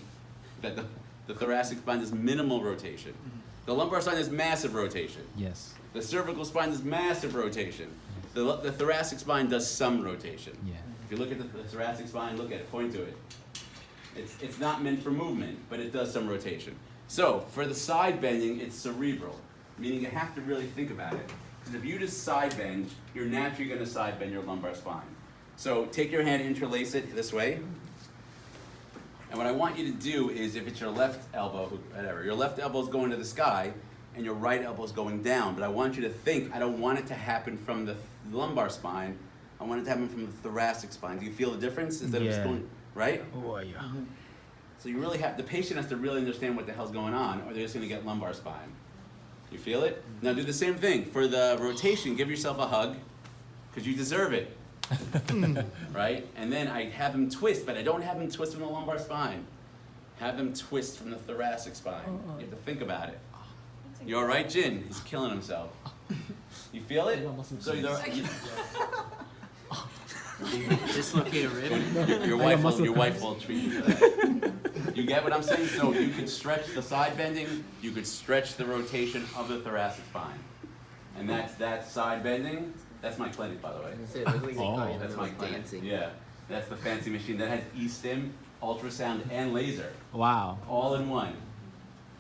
S1: that the thoracic spine does minimal rotation. The lumbar spine does massive rotation.
S2: Yes.
S1: The cervical spine does massive rotation. The thoracic spine does some rotation.
S2: Yeah.
S1: If you look at the thoracic spine, look at it, point to it. It's not meant for movement, but it does some rotation. So for the side bending, it's cerebral, meaning you have to really think about it. Because if you just side bend, you're naturally going to side bend your lumbar spine. So take your hand, interlace it this way. And what I want you to do is, if it's your left elbow, whatever, your left elbow is going to the sky, and your right elbow is going down. But I want you to think, I don't want it to happen from the lumbar spine. I want it to happen from the thoracic spine. Do you feel the difference? Instead of just
S2: Yeah.
S1: going, right?
S2: Oh, yeah.
S1: So you really have, the patient has to really understand what the hell's going on, or they're just gonna get lumbar spine. You feel it? Now do the same thing. For the rotation, give yourself a hug, because you deserve it. Right? And then I have him twist, but I don't have him twist from the lumbar spine. Have them twist from the thoracic spine. You have to think about it. You all right, Jin? He's killing himself. You feel it? So
S9: Dislocate a rib.
S1: your wife will treat you for that. You get what I'm saying? So you could stretch the side bending, you could stretch the rotation of the thoracic spine. And that's side bending. That's my clinic, by the way.
S9: I was gonna say, it looked like you
S1: That's my clinic.
S9: dancing.
S1: Yeah. That's the fancy machine that has e-stim, ultrasound, and laser.
S2: Wow.
S1: All in one.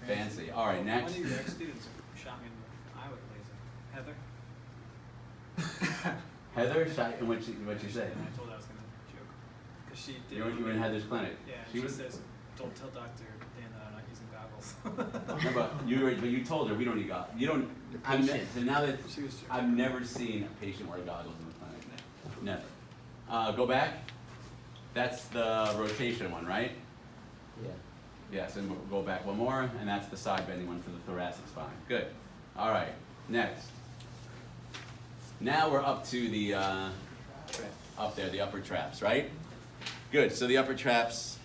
S1: Fancy. All right, next.
S8: One of your ex-students shot me in the eye with a laser. Heather?
S1: Heather, and what'd you say?
S8: And I told her I was gonna joke. Cause she did.
S1: You were in Heather's clinic.
S8: Yeah,
S1: She
S8: she
S1: was.
S8: says, don't tell Dr. Dan that I'm not using goggles.
S1: No, but you told her we don't need goggles. You don't. So now that
S8: She was joking.
S1: I've never seen a patient wear goggles in the clinic. Never. Go back. That's the rotation one, right?
S9: Yeah.
S1: Yes, and we'll go back one more, and that's the side bending one for the thoracic spine. Good. All right, next. Now we're up to the, up there, the upper traps, right? Good, so the upper traps,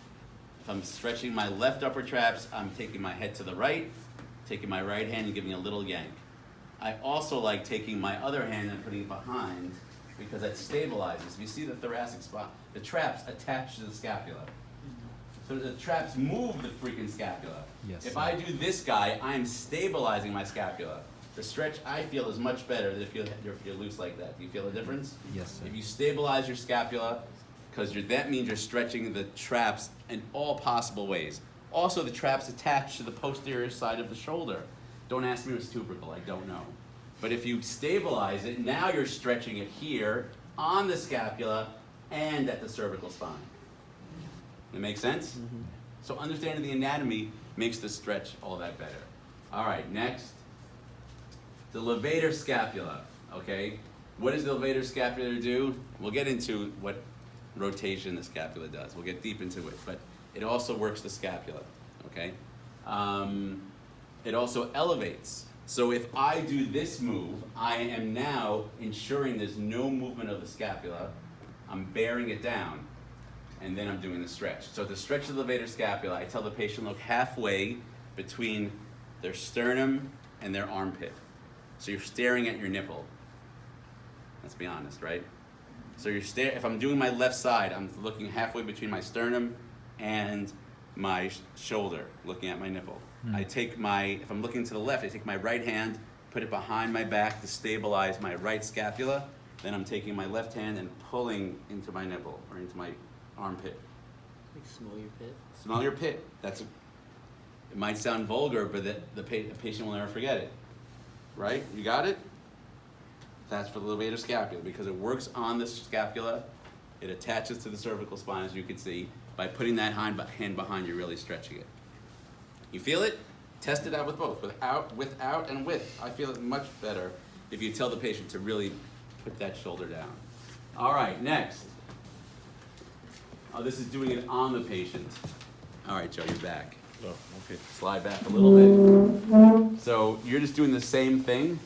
S1: if I'm stretching my left upper traps, I'm taking my head to the right, taking my right hand and giving a little yank. I also like taking my other hand and putting it behind, because that stabilizes. If you see the thoracic spine, the traps attach to the scapula. So the traps move the freaking scapula.
S2: Yes,
S1: If
S2: sir.
S1: I do this guy, I'm stabilizing my scapula. The stretch I feel is much better than if you're loose like that. Do you feel the difference?
S2: Yes, sir.
S1: If you stabilize your scapula, because that means you're stretching the traps in all possible ways. Also, the traps attach to the posterior side of the shoulder. Don't ask me what's tubercle, I don't know. But if you stabilize it, now you're stretching it here, on the scapula, and at the cervical spine. That make sense?
S2: Mm-hmm.
S1: So understanding the anatomy makes the stretch all that better. All right, next. The levator scapula, okay? What does the levator scapula do? We'll get into what rotation the scapula does. We'll get deep into it, but it also works the scapula, okay? It also elevates. So if I do this move, I am now ensuring there's no movement of the scapula. I'm bearing it down, and then I'm doing the stretch. So to stretch the levator scapula, I tell the patient, look halfway between their sternum and their armpit. So you're staring at your nipple. Let's be honest, right? So if I'm doing my left side, I'm looking halfway between my sternum and my shoulder, looking at my nipple. I take if I'm looking to the left, I take my right hand, put it behind my back to stabilize my right scapula. Then I'm taking my left hand and pulling into my nipple or into my armpit.
S9: Like smell your pit.
S1: Smell your pit. It might sound vulgar, but the patient will never forget it. Right? You got it? That's for the levator scapula because it works on the scapula. It attaches to the cervical spine, as you can see. By putting that hand behind, you're really stretching it. You feel it? Test it out with both, without, and with. I feel it much better if you tell the patient to really put that shoulder down. All right, next. Oh, this is doing it on the patient. All right, Joe, you're back.
S7: Oh, okay.
S1: Slide back a little bit. So you're just doing the same thing.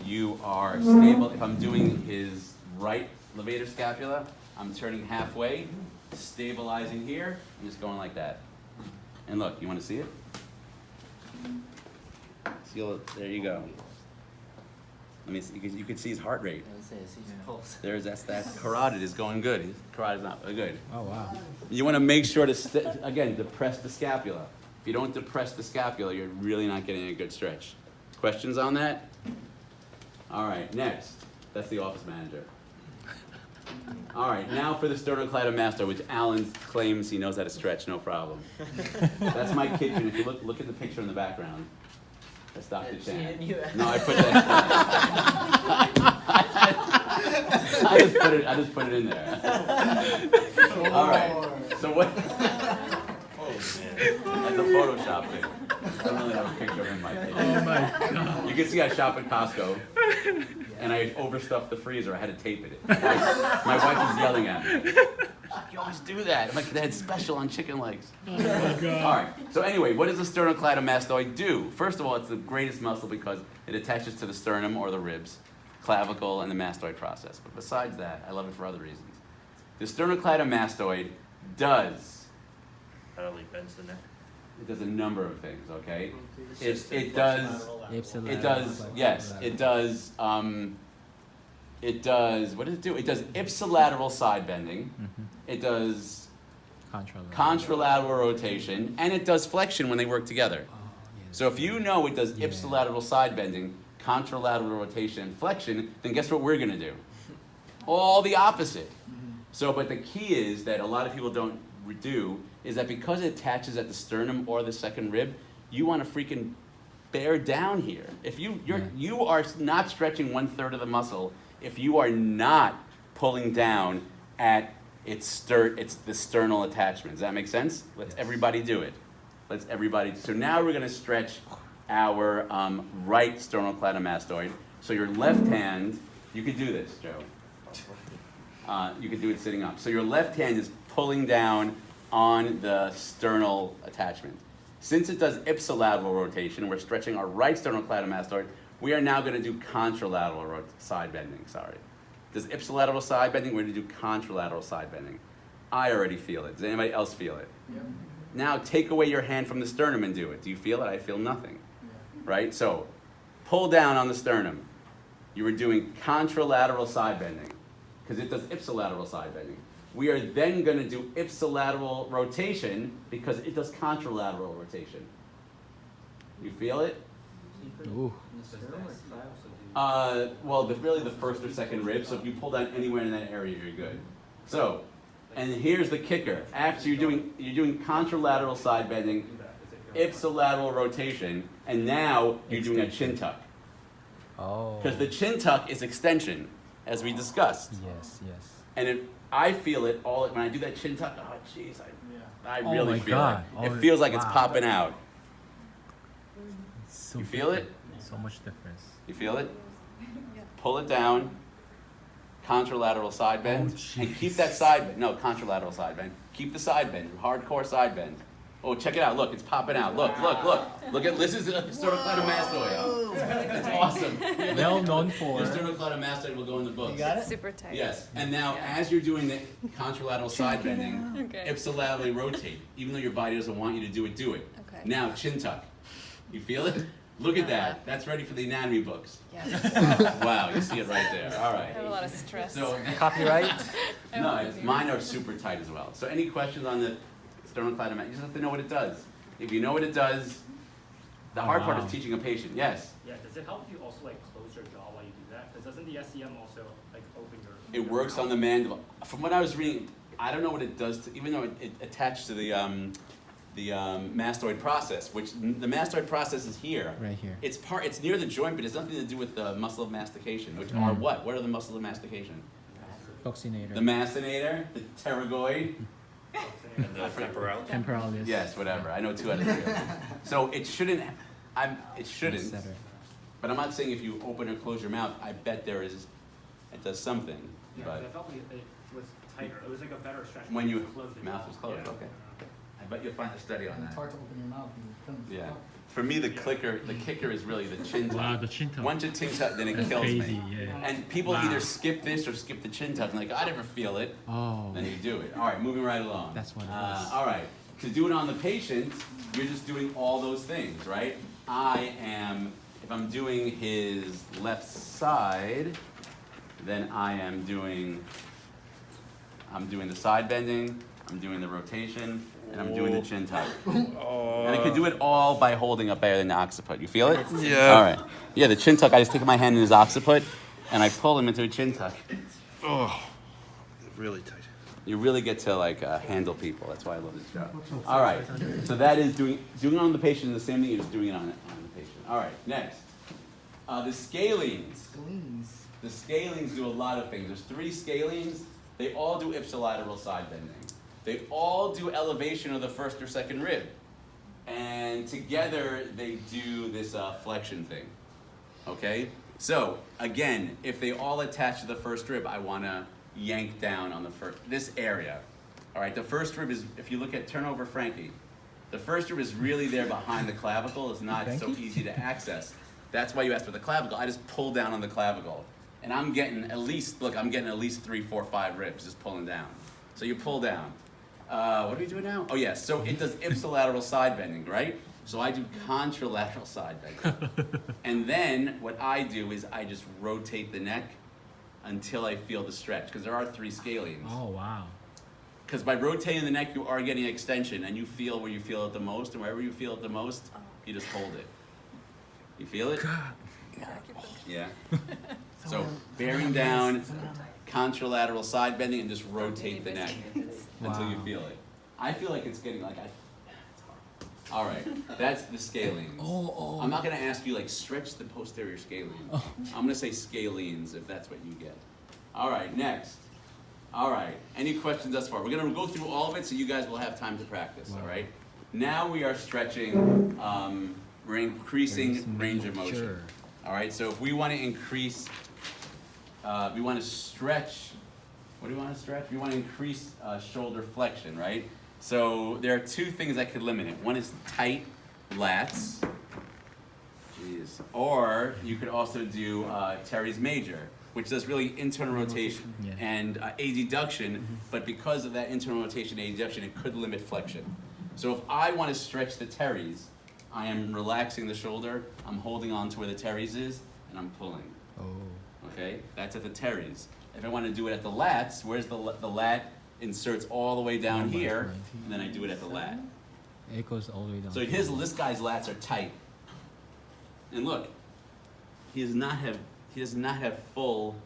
S1: You are stable. If I'm doing his right levator scapula, I'm turning halfway, stabilizing here, and just going like that. And look, you want to see it? There you go. Let me see, you can see his heart rate.
S9: I was saying, see his pulse.
S1: That carotid is going good. His carotid is not good.
S2: Oh, wow.
S1: You want to make sure to, again, depress the scapula. If you don't depress the scapula, you're really not getting a good stretch. Questions on that? All right, next. That's the office manager. All right, now for the sternocleidomastoid, which Alan claims he knows how to stretch, no problem. That's my kitchen. If you look at the picture in the background, that's Dr. Chan. No, I put that. I just put it in there. All right. So what? That's a Photoshop thing. I don't really have a picture of him in my kitchen.
S2: Oh my God.
S1: You can see I shop at Costco, and I overstuffed the freezer. I had to tape it. My wife was yelling at me. Yo, gosh, do that. I'm like, that's special on chicken legs. All right, so anyway, what does the sternocleidomastoid do? First of all, it's the greatest muscle because it attaches to the sternum or the ribs, clavicle, and the mastoid process. But besides that, I love it for other reasons. The sternocleidomastoid does,
S5: bends the neck.
S1: it does a number of things, okay?
S6: Assisted
S1: It does,
S6: flexolateral.
S1: it does, yes, it does, what does it do? It does ipsilateral side bending, it does contralateral rotation, and it does flexion when they work together. So if you know it does ipsilateral side bending, contralateral rotation, and flexion, then guess what we're gonna do? All the opposite. So, but the key is that a lot of people don't do is that because it attaches at the sternum or the second rib, you want to freaking bear down here. If you are not stretching 1/3 of the muscle, if you are not pulling down at it's the sternal attachment. Does that make sense? Let's everybody do it. Let's everybody. So now we're going to stretch our right sternocleidomastoid. So your left hand, you could do this, Joe. You could do it sitting up. So your left hand is pulling down on the sternal attachment. Since it does ipsilateral rotation, we're stretching our right sternocleidomastoid, we are now going to do contralateral side bending, sorry. Does ipsilateral side bending, we're going to do contralateral side bending. I already feel it. Does anybody else feel it?
S6: Yep.
S1: Now take away your hand from the sternum and do it. Do you feel it? I feel nothing. Right? So pull down on the sternum. You were doing contralateral side bending because it does ipsilateral side bending. We are then going to do ipsilateral rotation because it does contralateral rotation. You feel it?
S2: Ooh.
S1: Well, really the first or second rib. So if you pull down anywhere in that area, you're good. So, and here's the kicker. After you're doing contralateral side bending, ipsilateral rotation, and now you're doing a chin tuck.
S2: Oh.
S1: Because the chin tuck is extension, as we discussed.
S2: Yes, yes.
S1: And I feel it all when I do that chin tuck. Oh, jeez, I
S2: Oh
S1: really
S2: my
S1: feel
S2: God.
S1: it. It feels like it's popping out.
S2: So
S1: You feel it?
S2: So much difference.
S1: You feel it? Pull it down. Contralateral side bend.
S2: Oh,
S1: And keep that side bend. No, contralateral side bend. Keep the side bend. Hardcore side bend. Oh, check it out. Look, it's popping out. Look. Look at this is a sternocleidomastoid. That's awesome.
S2: Well known
S1: The
S2: for.
S1: sternocleidomastoid will go in the books.
S3: It's super tight.
S1: Yes, and now as you're doing the contralateral side bending,
S3: Okay.
S1: ipsilaterally rotate. Even though your body doesn't want you to do it, do it.
S3: Okay.
S1: Now, chin tuck. You feel it? Look at that. That's ready for the anatomy books.
S3: Yeah.
S1: Wow, you see it right there. All
S3: I have a
S1: right.
S3: lot of stress.
S1: So,
S6: Copyright?
S1: no, mine are super tight as well. So any questions on the sternocleidomastoid? You just have to know what it does. If you know what it does, the hard part
S2: Wow.
S1: is teaching a patient. Yes.
S10: Yeah, does it help if you also like close your jaw while you do that? Because doesn't the SEM also like open your?
S1: It works on the mandible. From what I was reading, I don't know what it does to, even though it attached to the mastoid process, which the mastoid process is here.
S2: Right here.
S1: It's near the joint, but it's nothing to do with the muscle of mastication, which are what? What are the muscles of mastication?
S2: Proxinator.
S1: The mastinator, the pterygoid.
S5: And the temporal.
S2: Temporalis.
S1: Yes, whatever. I know 2 out of 3. of them. So it shouldn't. It shouldn't.
S2: Center.
S1: But I'm not saying if you open or close your mouth. I bet there is. It does something.
S10: Yeah,
S1: But
S10: 'cause I felt like it was tighter. It was like a better stretch
S1: when you
S10: closed your
S1: mouth was closed,
S10: Yeah.
S1: okay. I bet you'll find a study on that.
S11: It's hard to open your mouth and it comes
S1: Yeah.
S11: out.
S1: For me, the kicker is really the chin tuck.
S12: Wow, the chin tuck.
S1: Once your chin tuck, then it
S12: That's
S1: kills
S12: crazy,
S1: me.
S12: yeah.
S1: And people
S12: Wow.
S1: either skip this or skip the chin tuck. And like, I never feel it.
S2: Oh.
S1: Then you do it. All right, moving right along.
S2: That's what it is.
S1: All right. To do it on the patient, you're just doing all those things, right? If I'm doing his left side, then I'm doing the side bending, I'm doing the rotation, and I'm doing the chin tuck. And I can do it all by holding up there in the occiput. You feel it?
S7: Yeah.
S1: All right. Yeah, the chin tuck, I just take my hand in his occiput, and I pull him into a chin tuck.
S7: Oh, really tight.
S1: You really get to handle people. That's why I love this job. All right. So that is doing it on the patient is the same thing as doing it on the patient. All right. Next, the scalenes.
S11: Scalenes.
S1: The scalenes do a lot of things. There's 3 scalenes. They all do ipsilateral side bending. They all do elevation of the first or second rib, and together they do this flexion thing. Okay. So again, if they all attach to the first rib, I want to yank down on this area. All right, the first rib is, if you look at turnover Frankie, the first rib is really there behind the clavicle. It's not so easy to access. That's why you asked for the clavicle. I just pull down on the clavicle. And I'm getting at least, look, I'm getting at least 3, 4, 5 ribs just pulling down. So you pull down. What are we doing now? Oh yeah, so it does ipsilateral side bending, right? So I do contralateral side bending. And then what I do is I just rotate the neck until I feel the stretch, because there are 3 scalenes.
S2: Oh, wow.
S1: Because by rotating the neck, you are getting extension, and you feel where you feel it the most, and wherever you feel it the most, you just hold it. You feel it? Yeah. So bearing down, contralateral side bending, and just rotate the neck until you
S2: Wow.
S1: feel it. I feel like it's getting like it's hard. All right, that's the scalenes.
S2: Oh.
S1: I'm not gonna ask you like stretch the posterior scalene. I'm gonna say scalenes if that's what you get. All right, next. All right, any questions thus far? We're gonna go through all of it so you guys will have time to practice, all right? Now we are stretching, we're increasing range of motion.
S2: Sure.
S1: All right, so if we wanna increase, we wanna stretch, what do we wanna stretch? We wanna increase shoulder flexion, right? So there are 2 things that could limit it. One is tight lats. Jeez. Or you could also do teres major, which does really internal rotation
S2: Yeah.
S1: and adduction, but because of that internal rotation and adduction, it could limit flexion. So if I want to stretch the teres, I am relaxing the shoulder, I'm holding on to where the teres is, and I'm pulling.
S2: Oh.
S1: Okay, that's at the teres. If I want to do it at the lats, where's the lat inserts all the way down
S2: Lumbar
S1: here,
S2: spine.
S1: and then I do it at the lat.
S2: It goes all the way down.
S1: So this guy's lats are tight. And look, he does not have full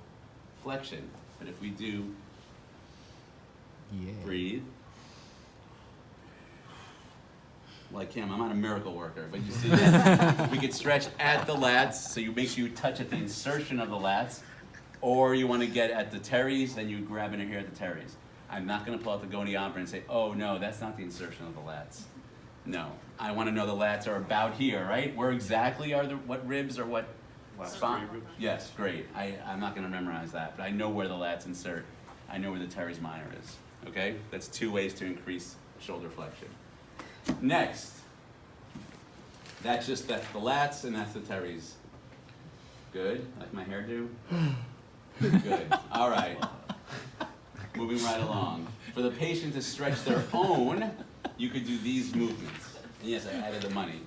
S1: flexion. But if we do
S2: Yeah.
S1: breathe, like him, I'm not a miracle worker, but you see that we could stretch at the lats, so you make sure you touch at the insertion of the lats, or you want to get at the teres, then you grab in here at the teres. I'm not going to pull out the goniometer and say, oh no, that's not the insertion of the lats. No, I want to know the lats are about here, right? Where exactly are what ribs or what
S5: Last
S1: spine?
S5: 3 ribs?
S1: Yes, great. I'm not going to memorize that, but I know where the lats insert. I know where the teres minor is. Okay, that's 2 ways to increase shoulder flexion. Next, that's the lats and that's the teres. Good, like my hairdo? Good, all right. Moving right along. For the patient to stretch their own, you could do these movements. And yes, I added the money.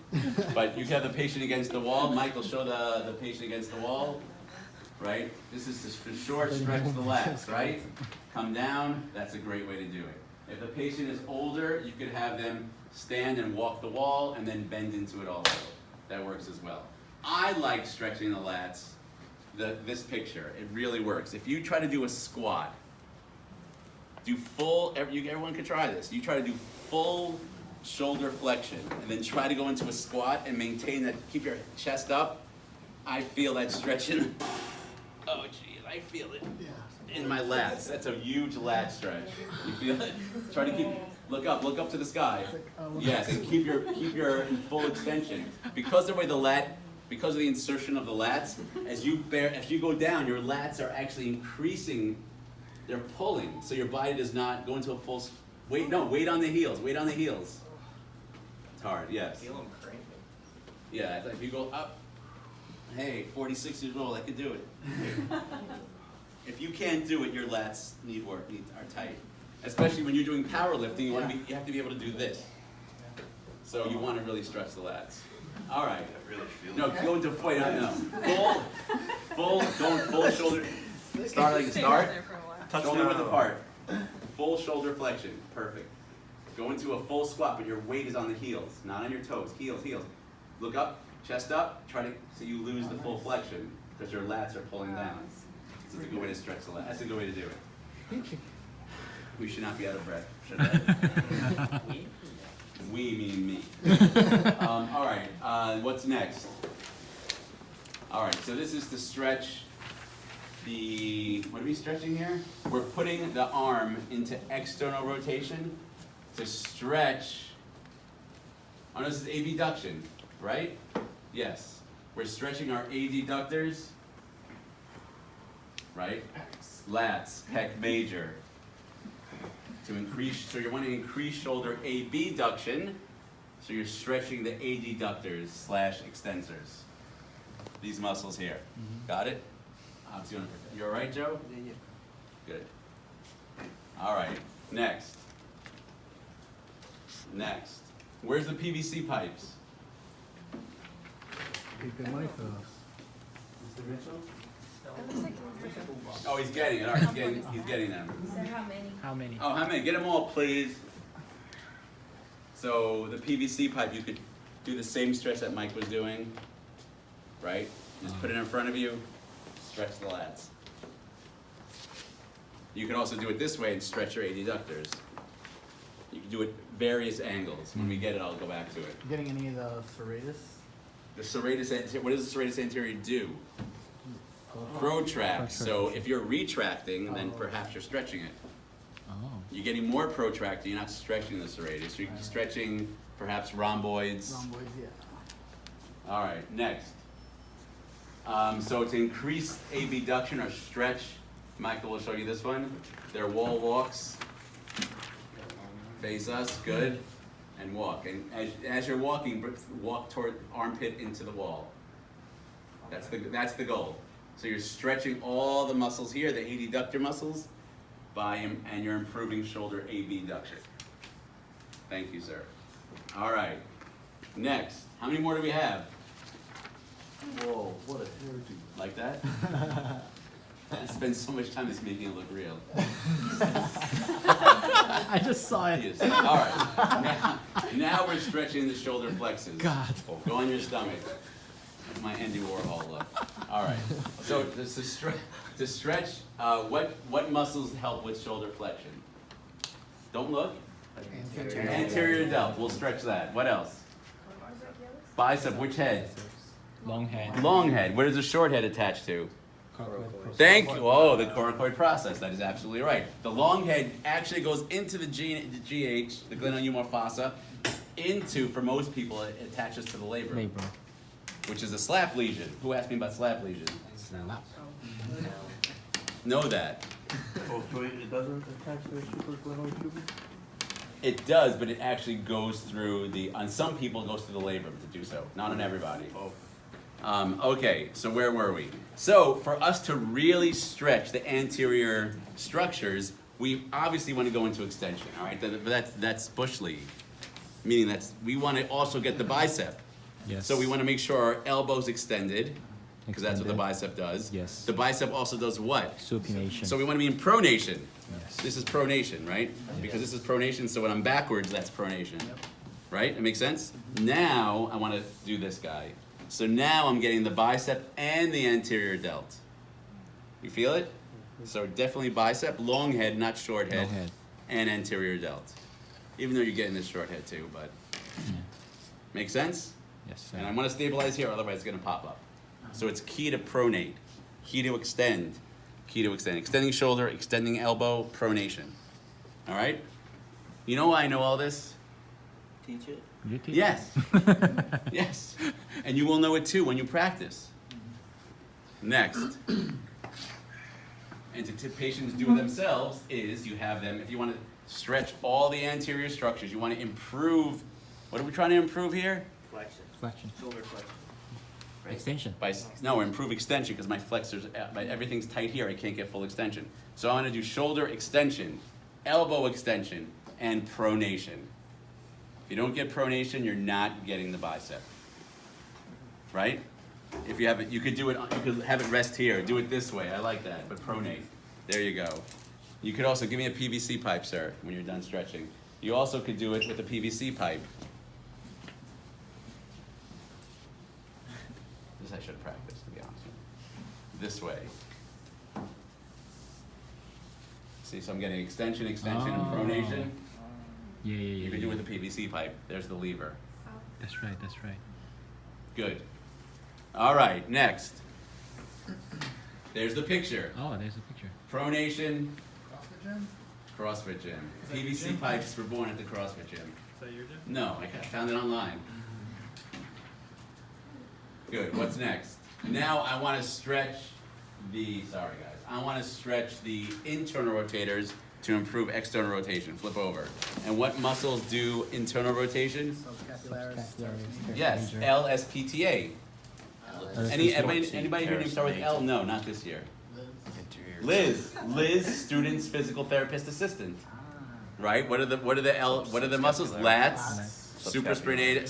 S1: But you can have the patient against the wall. Michael, show the patient against the wall. Right? This is just for short stretch the lats, right? Come down, that's a great way to do it. If the patient is older, you could have them stand and walk the wall and then bend into it also. That works as well. I like stretching the lats, this picture. It really works. If you try to do a squat, do full, everyone can try this. You try to do full shoulder flexion and then try to go into a squat and maintain that, keep your chest up. I feel that stretching. Oh geez, I feel it in my lats. That's a huge lat stretch. You feel it? Try to look up to the sky. Yes, and keep your in full extension. Because of the way because of the insertion of the lats, as you go down, your lats are actually increasing. They're pulling, so your body does not go into a full. Weight on the heels. Weight on the heels. It's hard. Yes.
S10: Feel them cranking.
S1: Yeah, it's like if you go up. Hey, 46 years old, I could do it. If you can't do it, your lats are tight. Especially when you're doing powerlifting, you have to be able to do this. So you want to really stretch the lats. All right.
S5: I really feel
S1: No, go into fight. No. Full shoulder. Start like a start. Shoulder width apart. Full shoulder flexion. Perfect. Go into a full squat, but your weight is on the heels, not on your toes. Heels. Look up, chest up. So you lose the full flexion because your lats are pulling down. It's a good way to stretch the lats. That's a good way to do it. We should not be out of breath, should I? We mean me. All right, what's next? All right, so this is to stretch what are we stretching here? We're putting the arm into external rotation to stretch. Oh, no, this is abduction, right? Yes. We're stretching our adductors, right? Lats, pec major. to increase, so you want to increase shoulder abduction, so you're stretching the adductors / extensors. These muscles here. Got it? You all right, Joe?
S9: Yeah.
S1: Good. All right, next. Next. Where's the PVC pipes?
S11: Keep the mic off.
S1: Mr. Mitchell?
S3: It looks like it's
S1: Oh, he's getting it. All right, he's getting them.
S3: So how many?
S2: How many?
S1: Oh, how many? Get them all, please. So the PVC pipe, you could do the same stretch that Mike was doing, right? Just put it in front of you, stretch the lats. You can also do it this way and stretch your adductors. You can do it various angles. When we get it, I'll go back to it.
S11: Getting any of the serratus?
S1: The serratus anterior, what does the serratus anterior do? Protract. So if you're retracting, then perhaps you're stretching it.
S2: Oh.
S1: You're getting more protracting, you're not stretching the serratus. You're stretching perhaps rhomboids.
S11: Rhomboids, yeah.
S1: All right, next. So to increase abduction or stretch, Michael will show you this one. They're wall walks. Face us, good, and walk. And as you're walking, walk toward armpit into the wall. That's the goal. So you're stretching all the muscles here, the adductor muscles, and you're improving shoulder abduction. Thank you, sir. All right. Next, how many more do we have?
S7: Whoa, what a hairdo.
S1: Like that? I spend so much time just making it look real.
S2: I just saw it.
S1: Yes. All right. Now we're stretching the shoulder flexes.
S2: God.
S1: Go on your stomach. That's my Andy Warhol look. All right. So to stretch, what muscles help with shoulder flexion? Don't look. Anterior delt. We'll stretch that. What else? Bicep. Which head?
S2: Long head.
S1: Long head. Where does the short head attach to? Thank you. Oh, the coracoid process. That is absolutely right. The long head actually goes into the GH, the glenohumeral fossa, for most people, it attaches to the labrum,
S2: Labor.
S1: which is a slap lesion. Who asked me about slap lesion?
S2: Slap.
S1: Know that.
S7: Oh, so it doesn't attach to the supraglenoid tubing?
S1: It does, but it actually goes through on some people it goes through the labrum to do so. Not on everybody.
S7: Oh.
S1: Okay, so where were we? So for us to really stretch the anterior structures, we obviously want to go into extension, all right? But that's Bush League, meaning we want to also get the bicep.
S2: Yes.
S1: So we want to make sure our elbow's extended, because that's what the bicep does.
S2: Yes.
S1: The bicep also does what?
S2: Supination.
S1: So we want to be in pronation.
S2: Yes.
S1: This is pronation, right? Because this is pronation, so when I'm backwards, that's pronation. Right? That makes sense? Now, I want to do this guy. So now I'm getting the bicep and the anterior delt. You feel it? So definitely bicep, long head, not short head,
S2: Long head.
S1: and anterior delt. Even though you're getting this short head too, but. Make sense?
S2: Yes, sir.
S1: And I want to stabilize here, otherwise it's going to pop up. So it's key to pronate, key to extend, key to extend. Extending shoulder, extending elbow, pronation. All right? You know why I know all this?
S9: Teach it.
S2: You teach
S1: Yes. Yes. And you will know it too when you practice. Next. And to patients do themselves is you have them, if you want to stretch all the anterior structures, you want to improve, what are we trying to improve here?
S9: Flexion.
S2: Flexion.
S9: Shoulder flexion.
S2: Extension.
S1: No, improve extension because my flexors, everything's tight here, I can't get full extension. So I'm going to do shoulder extension, elbow extension, and pronation. If you don't get pronation, you're not getting the bicep. Right? If you have it, you could do it, you could have it rest here, do it this way, I like that, but pronate. There you go. You could also, give me a PVC pipe, sir, when you're done stretching. You also could do it with a PVC pipe. This I should have practiced, to be honest with you. This way. See, so I'm getting extension, and pronation.
S2: Yeah.
S1: You can do it with a PVC pipe. There's the lever.
S2: That's right. That's right.
S1: Good. All right, next. There's the picture.
S2: Oh, there's a picture.
S1: Pronation,
S11: CrossFit gym?
S1: CrossFit gym.
S8: Is that your
S1: PVC
S8: gym?
S1: pipes were born at the CrossFit gym.
S8: Is that your gym?
S1: No, I found it online. Good, what's next? Now I want to stretch I want to stretch the internal rotators to improve external rotation. Flip over. And what muscles do internal rotation?
S11: Subscapularis.
S1: Yes, LSPTA. Anybody here name start with L? No, not this year. Liz, student's physical therapist assistant. Right? What are the muscles? Lats, supraspinatus,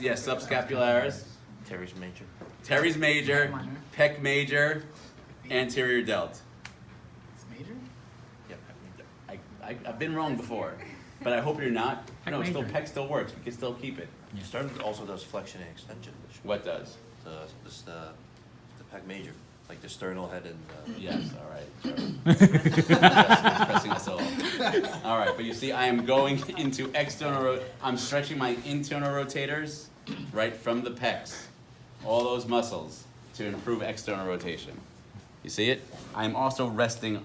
S1: subscapularis,
S5: Teres major.
S1: pec major, anterior delt.
S11: It's major?
S5: Yeah,
S1: I've been wrong before, but I hope you're not.
S2: Pec
S1: No, still
S2: major.
S1: pec still works. We can still keep it.
S5: Sternum also does flexion and extension.
S1: What does?
S5: The pec major, like the sternal head and.
S1: Yes, all right, sure. Pressing us all. All right, but you see, I am going into I'm stretching my internal rotators, right, from the pecs, all those muscles, to improve external rotation. You see it? I'm also resting,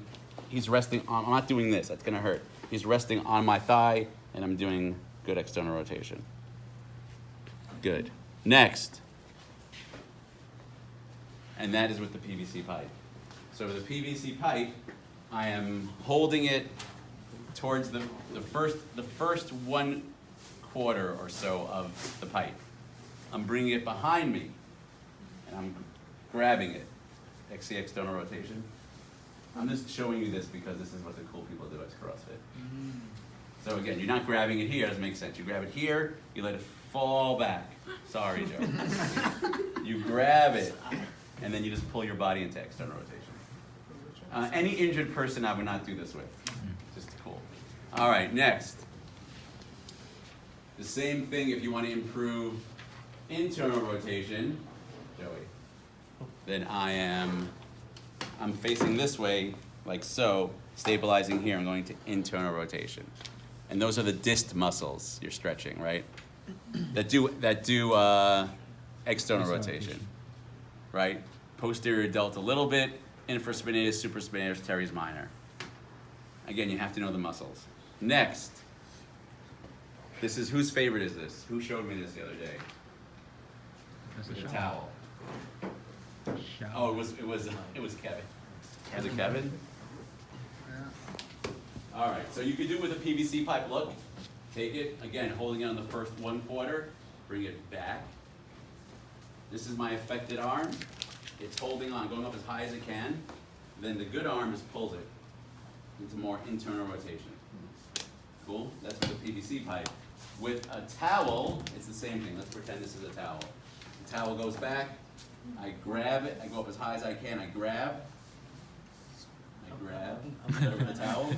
S1: he's resting on, I'm not doing this, that's gonna hurt. He's resting on my thigh, and I'm doing good external rotation. Good. Next. And that is with the PVC pipe. So with the PVC pipe, I am holding it towards the first 1/4 or so of the pipe. I'm bringing it behind me, and I'm grabbing it. See external rotation? I'm just showing you this because this is what the cool people do at CrossFit. So again, you're not grabbing it here, doesn't make sense. You grab it here, you let it fall back. Sorry, Joe. You grab it, and then you just pull your body into external rotation. Any injured person I would not do this with. Just cool. All right, next. The same thing if you want to improve internal rotation, Joey. Then I'm facing this way, like so, stabilizing here. I'm going to internal rotation. And those are the disc muscles you're stretching, right? That do external rotation, right? Posterior delt a little bit, infraspinatus, supraspinatus, teres minor. Again, you have to know the muscles. Next, this is, whose favorite is this? Who showed me this the other day? With a towel. Oh, it was Kevin. Was it Kevin? All right, so you could do it with a PVC pipe. Look, take it, again, holding it on the first 1/4, bring it back. This is my affected arm. It's holding on, going up as high as it can. Then the good arm just pulls it into more internal rotation. Cool? That's with a PVC pipe. With a towel, it's the same thing. Let's pretend this is a towel. The towel goes back. I grab it. I go up as high as I can. I grab over the towel.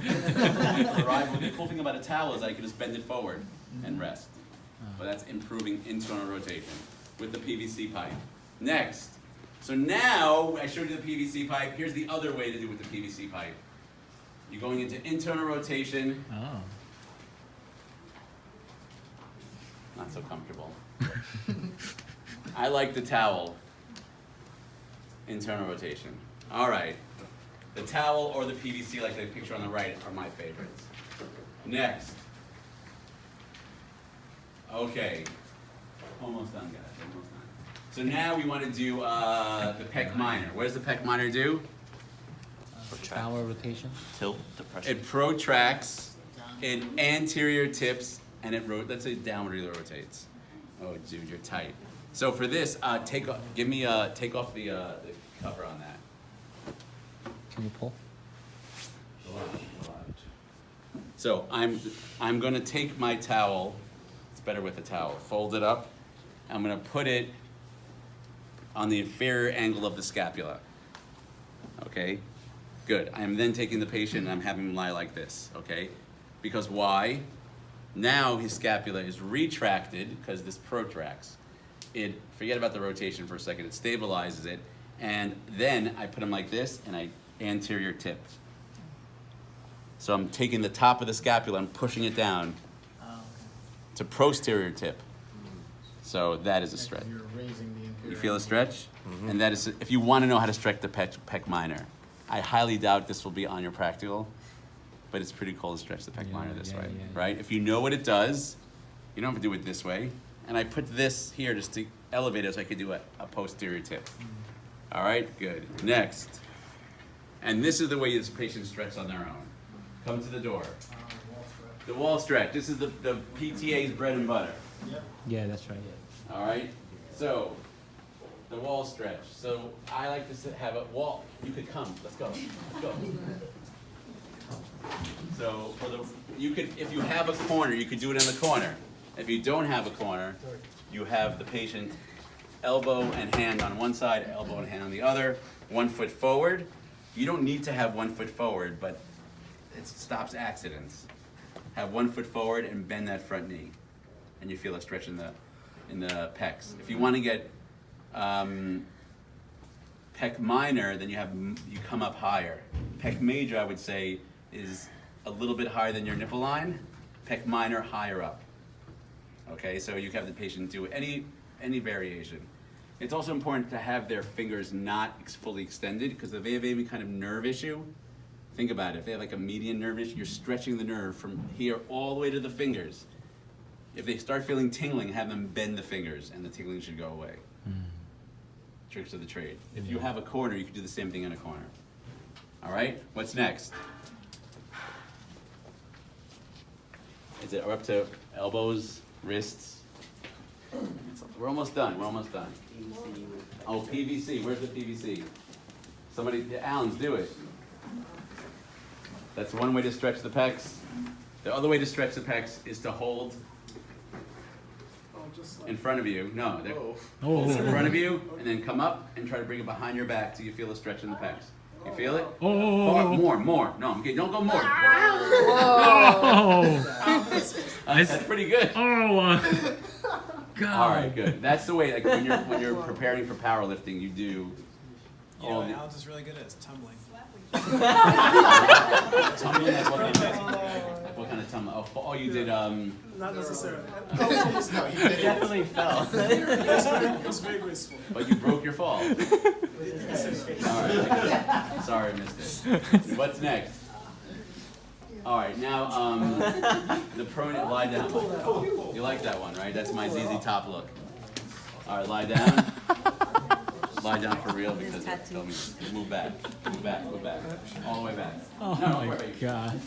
S1: The cool thing about a towel is I can just bend it forward and rest. But that's improving internal rotation with the PVC pipe. Next. So now I showed you the PVC pipe. Here's the other way to do it with the PVC pipe. You're going into internal rotation.
S2: Oh.
S1: Not so comfortable. I like the towel. Internal rotation. All right. The towel or the PVC, like the picture on the right, are my favorites. Next. Okay. Almost done, guys. Almost done. So now we want to do the pec minor. What does the pec minor do?
S2: Power rotation.
S5: Tilt, depression.
S1: It protracts, it anterior tips, and it let's say downwardly rotates. Oh, dude, you're tight. So for this, take off the cover on that.
S2: Can you pull?
S1: So I'm gonna take my towel. It's better with a towel. Fold it up. I'm gonna put it on the inferior angle of the scapula. Okay, good. I am then taking the patient and I'm having him lie like this. Okay, because why? Now his scapula is retracted because this protracts. Forget about the rotation for a second. It stabilizes it, and then I put him like this and I anterior tip. So I'm taking the top of the scapula and pushing it down to posterior tip. So that is a stretch.
S11: You're raising the inferior.
S1: You feel a stretch? And that is, if you want to know how to stretch the pec minor, I highly doubt this will be on your practical, but it's pretty cool to stretch the pec minor this way, right? If you know what it does, you don't have to do it this way. And I put this here just to elevate it so I could do a posterior tip. All right, good. Next. And this is the way this patient stretches on their own. Come to the door. The wall stretch. This is the PTA's bread and butter.
S2: Yeah, that's right.
S1: All right. So the wall stretch. So I like to have a wall. You could come. Let's go. Let's go. So you could, if you have a corner, you could do it in the corner. If you don't have a corner, you have the patient elbow and hand on one side, elbow and hand on the other, 1 foot forward. You don't need to have 1 foot forward, but it stops accidents. Have 1 foot forward and bend that front knee, and you feel a stretch in the pecs. If you want to get pec minor, then you come up higher. Pec major, I would say, is a little bit higher than your nipple line. Pec minor, higher up. Okay, so you have the patient do any variation. It's also important to have their fingers not fully extended, because if they have any kind of nerve issue, think about it. If they have like a median nerve issue, you're stretching the nerve from here all the way to the fingers. If they start feeling tingling, have them bend the fingers, and the tingling should go away. Tricks of the trade. If you have a corner, you can do the same thing in a corner. All right, what's next? Is it up to elbows, wrists? We're almost done, we're almost done. Oh, PVC, where's the PVC? Somebody, Alan's, do it. That's one way to stretch the pecs. The other way to stretch the pecs is to hold in front of you. No, hold it in front of you, and then come up and try to bring it behind your back till you feel a stretch in the pecs. You feel it? More. No, I'm kidding. Don't go more. That's pretty good.
S2: God.
S1: All right, good. That's the way. Like when you're preparing for powerlifting, you do.
S8: You know
S1: all
S8: what
S1: the,
S8: Alex is really good at is tumbling.
S1: tumbling. That's what kind of tumbling? Oh, you did.
S11: Not necessarily.
S4: You definitely fell.
S11: It was very graceful.
S1: But you broke your fall. All right. Sorry, I missed it. What's next? All right, now the pronate, lie down. You like that one, right? That's my ZZ Top look. All right, lie down. Lie down for real because it told me move back, all the way back.
S2: Oh
S1: No,
S2: my
S1: wait.
S2: God.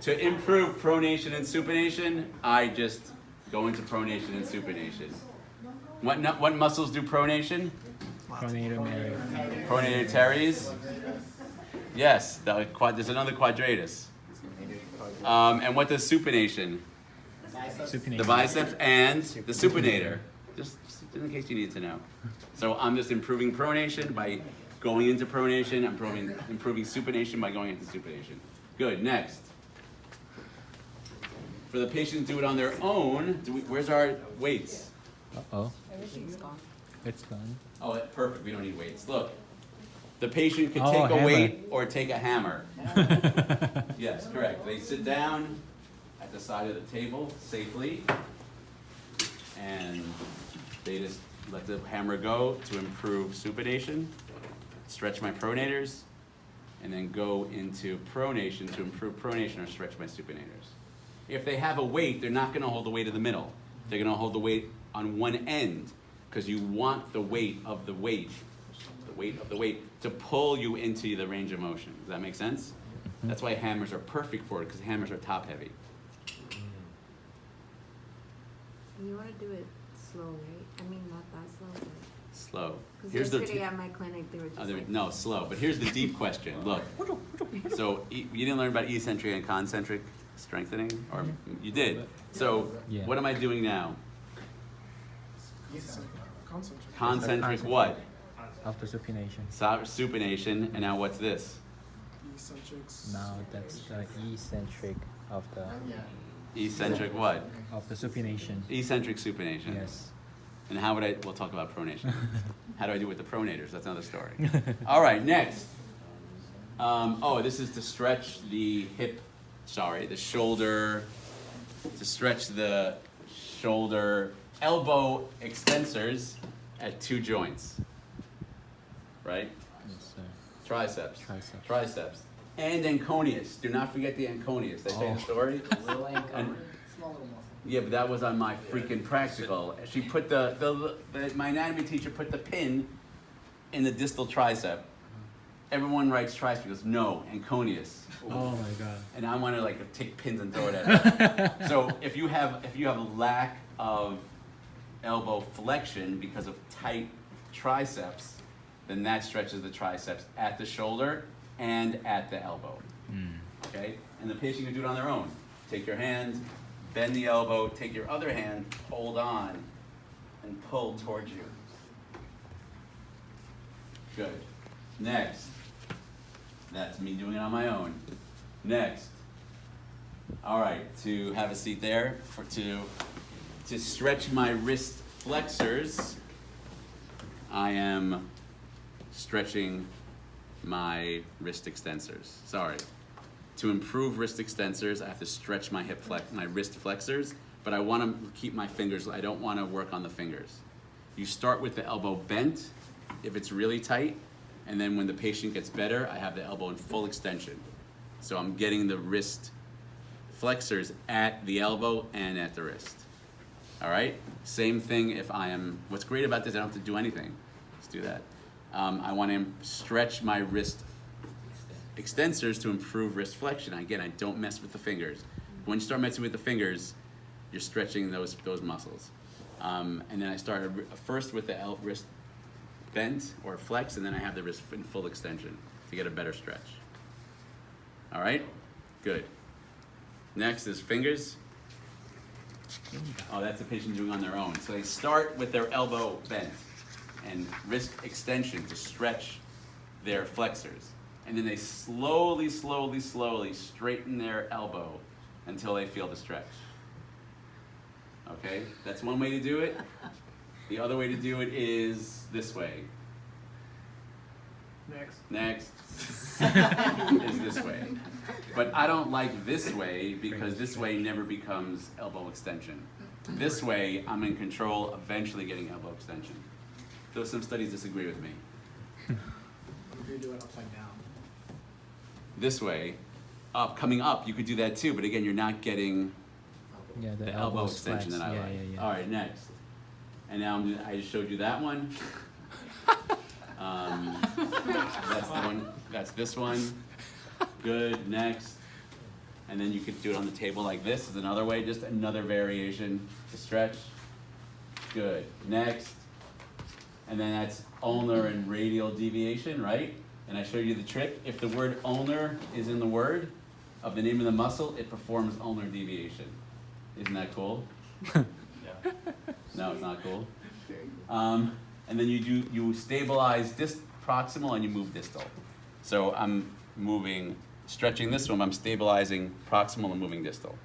S1: To improve pronation and supination, I just go into pronation and supination. What muscles do pronation?
S2: Pronator major.
S1: Pronator teres. Yes, there's another quadratus. And what does supination?
S2: Supination.
S1: The biceps and the supinator. Just in case you need to know. So I'm just improving pronation by going into pronation. I'm improving supination by going into supination. Good, next. For the patient to do it on their own, where's our weights?
S2: Uh-oh.
S3: Everything's gone.
S2: It's gone.
S1: Oh, perfect, we don't need weights. Look, the patient could
S2: Oh,
S1: take a
S2: hammer.
S1: weight or take a hammer. Yes, correct. They sit down at the side of the table safely, and they just let the hammer go to improve supination, stretch my pronators, and then go into pronation to improve pronation or stretch my supinators. If they have a weight, they're not gonna hold the weight in the middle. They're gonna hold the weight on one end, because you want the weight of the weight to pull you into the range of motion. Does that make sense? That's why hammers are perfect for it, because hammers are top heavy.
S3: You want to do it slow, right? I mean, not that slow, but.
S1: Slow.
S3: Because yesterday at my clinic, they were just like.
S1: No, slow. But here's the deep question. Look. So you didn't learn about eccentric and concentric strengthening, or you did. So
S2: Yeah.
S1: what am I doing now?
S11: Concentrate.
S1: Concentric what?
S2: After supination.
S1: Supination. And now what's this?
S11: Eccentrics.
S2: Now that's the eccentric of the
S1: Eccentric what?
S2: supination.
S1: Eccentric supination.
S2: Yes.
S1: And how would we'll talk about pronation. How do I do it with the pronators? That's another story. All right, next. This is to stretch the the shoulder, to stretch the shoulder elbow extensors at 2 joints. Right?
S2: Yes, sir.
S1: Triceps.
S2: Triceps.
S1: And anconius. Do not forget the anconius. Did I tell you the story? And- Yeah, but that was on my freaking practical. She put my anatomy teacher put the pin in the distal tricep, everyone writes tricep, goes, no, Anconius.
S2: Oh my god.
S1: And I want to like take pins and throw it at them. So if you have a lack of elbow flexion because of tight triceps, then that stretches the triceps at the shoulder and at the elbow. Okay? And the patient can do it on their own. Take your hand, bend the elbow, take your other hand, hold on, and pull towards you. Good. Next. That's me doing it on my own. Next. All right, to have a seat there, to stretch my wrist flexors, I am stretching my wrist extensors. Sorry. To improve wrist extensors, I have to stretch my my wrist flexors, but I want to keep my fingers, I don't want to work on the fingers. You start with the elbow bent, if it's really tight, and then when the patient gets better, I have the elbow in full extension. So I'm getting the wrist flexors at the elbow and at the wrist. All right? Same thing if I am, what's great about this, I don't have to do anything. Let's do that. I want to stretch my wrist extensors to improve wrist flexion. Again, I don't mess with the fingers. When you start messing with the fingers, you're stretching those muscles. And then I start first with the wrist bent or flex, and then I have the wrist in full extension to get a better stretch. All right? Good. Next is fingers. Oh, that's the patient doing on their own. So they start with their elbow bent and wrist extension to stretch their flexors. And then they slowly straighten their elbow until they feel the stretch. Okay? That's one way to do it. The other way to do it is this way. Next. Is this way. But I don't like this way because this way never becomes elbow extension. This way, I'm in control, eventually getting elbow extension. Though some studies disagree with me.
S6: If you do it upside down.
S1: This way, coming up, you could do that too, but again, you're not getting
S2: Yeah,
S1: the elbow
S2: elbows
S1: extension
S2: flex.
S1: that I
S2: Yeah,
S1: like.
S2: yeah, yeah.
S1: All right, next. And now I just showed you that one. That's the one. That's this one. Good. Next. And then you could do it on the table like this is another way, just another variation to stretch. Good. Next. And then that's ulnar and radial deviation, right? And I showed you the trick. If the word ulnar is in the word of the name of the muscle, it performs ulnar deviation. Isn't that cool? No, it's not cool. And then you stabilize proximal and you move distal. So I'm stretching this one, I'm stabilizing proximal and moving distal.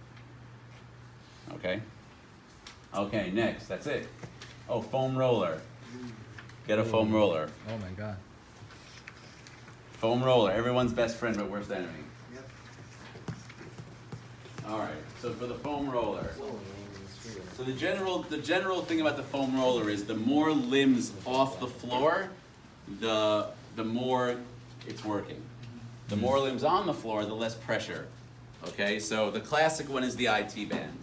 S1: Okay? Okay, next, that's it. Oh, foam roller. Get a foam roller.
S2: Oh my god.
S1: Foam roller, everyone's best friend but worst enemy.
S6: Yep.
S1: All right, so for the foam roller. So the general thing about the foam roller is the more limbs off the floor, the more it's working. The more limbs on the floor, the less pressure. Okay, so the classic one is the IT band,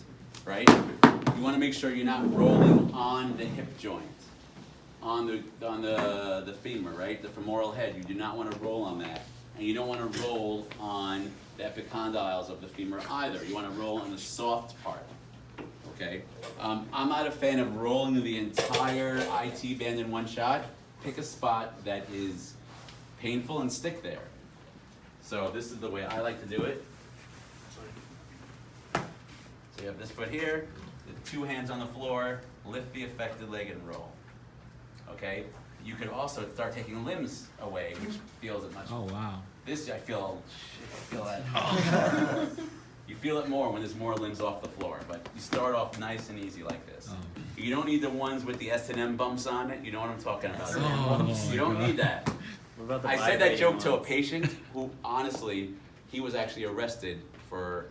S1: right? You want to make sure you're not rolling on the hip joint, on the femur, right? The femoral head. You do not want to roll on that, and you don't want to roll on the epicondyles of the femur either. You want to roll on the soft part. Okay, I'm not a fan of rolling the entire IT band in one shot. Pick a spot that is painful and stick there. So this is the way I like to do it. So you have this foot here, the two hands on the floor, lift the affected leg and roll. Okay, you could also start taking limbs away, which feels it much.
S2: Oh wow.
S1: This I feel that. You feel it more when there's more limbs off the floor, but you start off nice and easy like this.
S2: Oh.
S1: You don't need the ones with the S&M bumps on it. You know what I'm talking about.
S2: Oh,
S1: You don't need that.
S10: What about the
S1: I said that
S10: vibrating
S1: joke to a
S10: ones?
S1: patient who, honestly, he was actually arrested for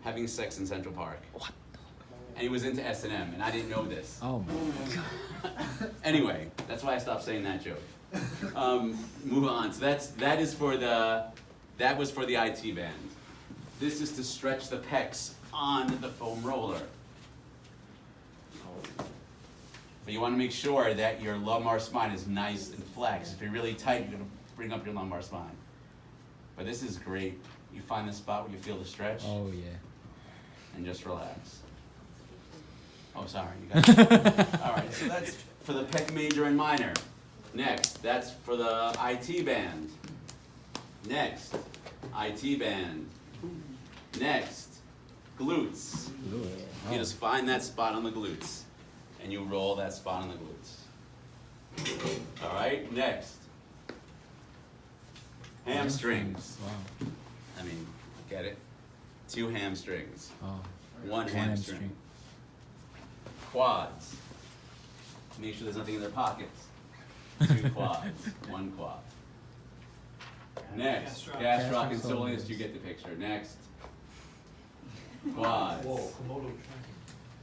S1: having sex in Central Park. What? And he was into S&M, and I didn't know this.
S2: Oh my god.
S1: Anyway, that's why I stopped saying that joke. Move on. So that was for the IT band. This is to stretch the pecs on the foam roller. But you want to make sure that your lumbar spine is nice and flexed. If you're really tight, you're going to bring up your lumbar spine. But this is great. You find the spot where you feel the stretch
S2: Oh yeah.
S1: and just relax. Oh, sorry, you got it. All right, so that's for the pec major and minor. Next, that's for the IT band. Next, IT band. Next, glutes. You just find that spot on the glutes, and you roll that spot on the glutes. All right, next, hamstrings.
S2: Wow.
S1: I mean, get it? 2 hamstrings,
S2: Oh.
S1: 1 hamstring. Quads. Make sure there's nothing in their pockets. 2 quads, 1 quad. Next, gastroc and soleus, you get the picture. Next, quads.
S7: Whoa, Komodo dragon.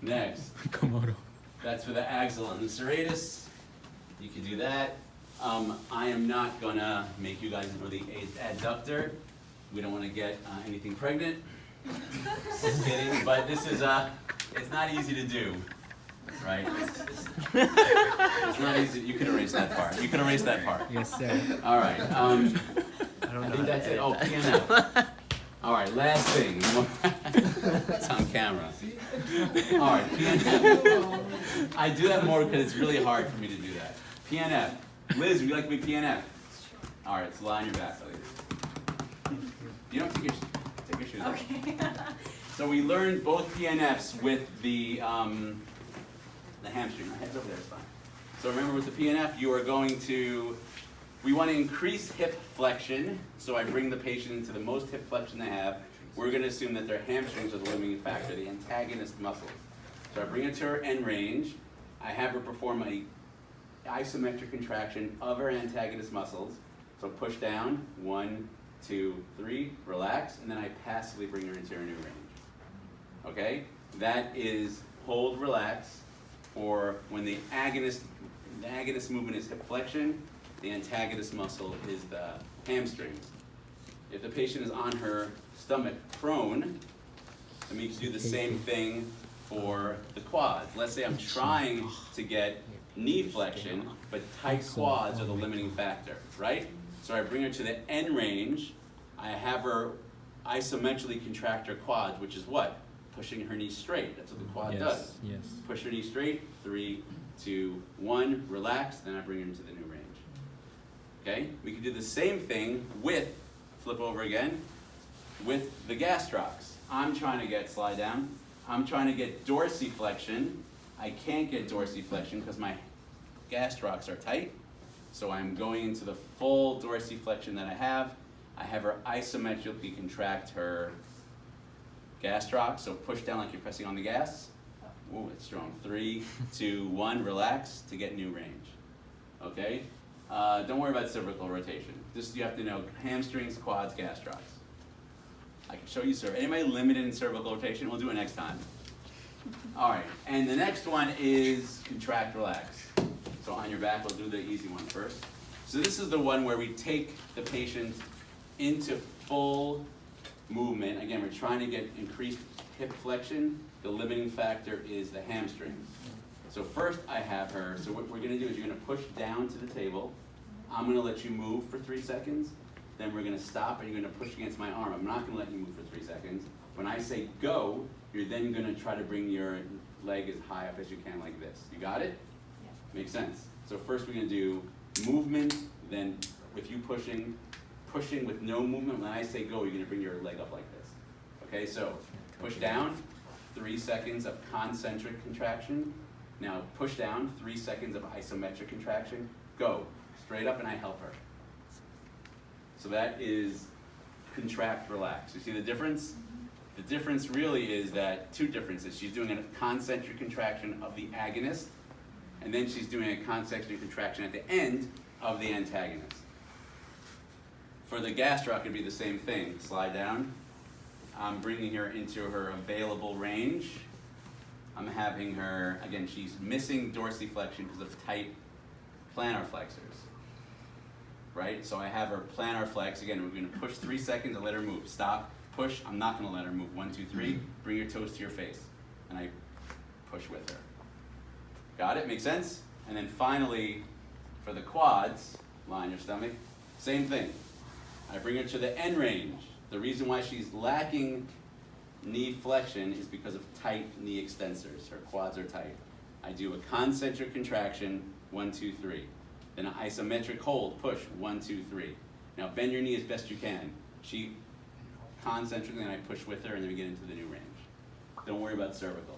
S1: Next,
S2: Komodo.
S1: that's for the axial and the serratus. You can do that. I am not gonna make you guys know the adductor. We don't wanna get anything pregnant. Just kidding, but this is, it's not easy to do, right? It's not easy, you can erase that part. You can erase that part.
S2: Yes, sir.
S1: All right,
S9: I don't
S1: I
S9: know.
S1: think that's it. Oh, piano. All right, last thing. It's on camera. All right, PNF. I do that more because it's really hard for me to do that. PNF. Liz, would you like to be PNF? All right, so lie on your back, please. You don't take your shoes off.
S3: Okay.
S1: So we learned both PNFs with the hamstring. My head's over there, it's fine. So remember with the PNF, you are going to, we want to increase hip flexion. So I bring the patient into the most hip flexion they have. We're going to assume that their hamstrings are the limiting factor, the antagonist muscles. So I bring her to her end range. I have her perform a isometric contraction of her antagonist muscles. So push down, 1, 2, 3, relax, and then I passively bring her into her new range. Okay? That is hold, relax, for when the agonist movement is hip flexion, the antagonist muscle is the hamstrings. If the patient is on her stomach prone, that means you do the same thing for the quads. Let's say I'm trying to get knee flexion, but tight quads are the limiting factor, right? So I bring her to the end range, I have her isometrically contract her quads, which is what? Pushing her knee straight. That's what the quad does.
S2: Yes.
S1: Push her knee straight, 3, 2, 1, relax, then I bring her into the new range. Okay? We can do the same thing with, flip over again, with the gastrocs. I'm trying to get, slide down, I'm trying to get dorsiflexion. I can't get dorsiflexion because my gastrocs are tight. So I'm going into the full dorsiflexion that I have her isometrically contract her gastroc, so push down like you're pressing on the gas. Ooh, it's strong. 3, 2, 1, relax to get new range. Okay? Don't worry about cervical rotation. Just you have to know hamstrings, quads, gastrocs. I can show you, sir. Anybody limited in cervical rotation? We'll do it next time. All right, and the next one is contract, relax. So on your back, we'll do the easy one first. So this is the one where we take the patient into full movement. Again, we're trying to get increased hip flexion. The limiting factor is the hamstrings. So first I have her, so what we're gonna do is you're gonna push down to the table. I'm gonna let you move for 3 seconds. Then we're gonna stop and you're gonna push against my arm. I'm not gonna let you move for 3 seconds. When I say go, you're then gonna try to bring your leg as high up as you can like this. You got it? Yeah. Makes sense. So first we're gonna do movement, then with you pushing with no movement. When I say go, you're gonna bring your leg up like this. Okay, so push down, 3 seconds of concentric contraction. Now push down, 3 seconds of isometric contraction. Go, straight up and I help her. So that is contract, relax. You see the difference? The difference really is that, 2 differences. She's doing a concentric contraction of the agonist, and then she's doing a concentric contraction at the end of the antagonist. For the gastroc, it'd be the same thing. Slide down. I'm bringing her into her available range. I'm having her, again, she's missing dorsiflexion because of tight plantar flexors. Right? So I have her plantar flex. Again, we're going to push 3 seconds and let her move. Stop, push. I'm not going to let her move. 1, 2, 3. Bring your toes to your face. And I push with her. Got it? Make sense? And then finally, for the quads, lie on your stomach. Same thing. I bring her to the end range. The reason why she's lacking knee flexion is because of tight knee extensors. Her quads are tight. I do a concentric contraction, 1, 2, 3. Then an isometric hold, push, 1, 2, 3. Now bend your knee as best you can. She concentrically, and I push with her, and then we get into the new range. Don't worry about cervical.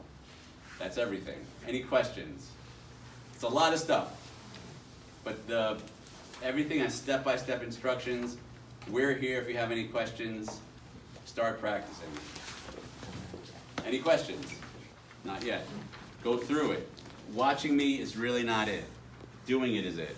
S1: That's everything. Any questions? It's a lot of stuff. But everything has step-by-step instructions. We're here if you have any questions. Start practicing. Any questions? Not yet. Go through it. Watching me is really not it. Doing it is it.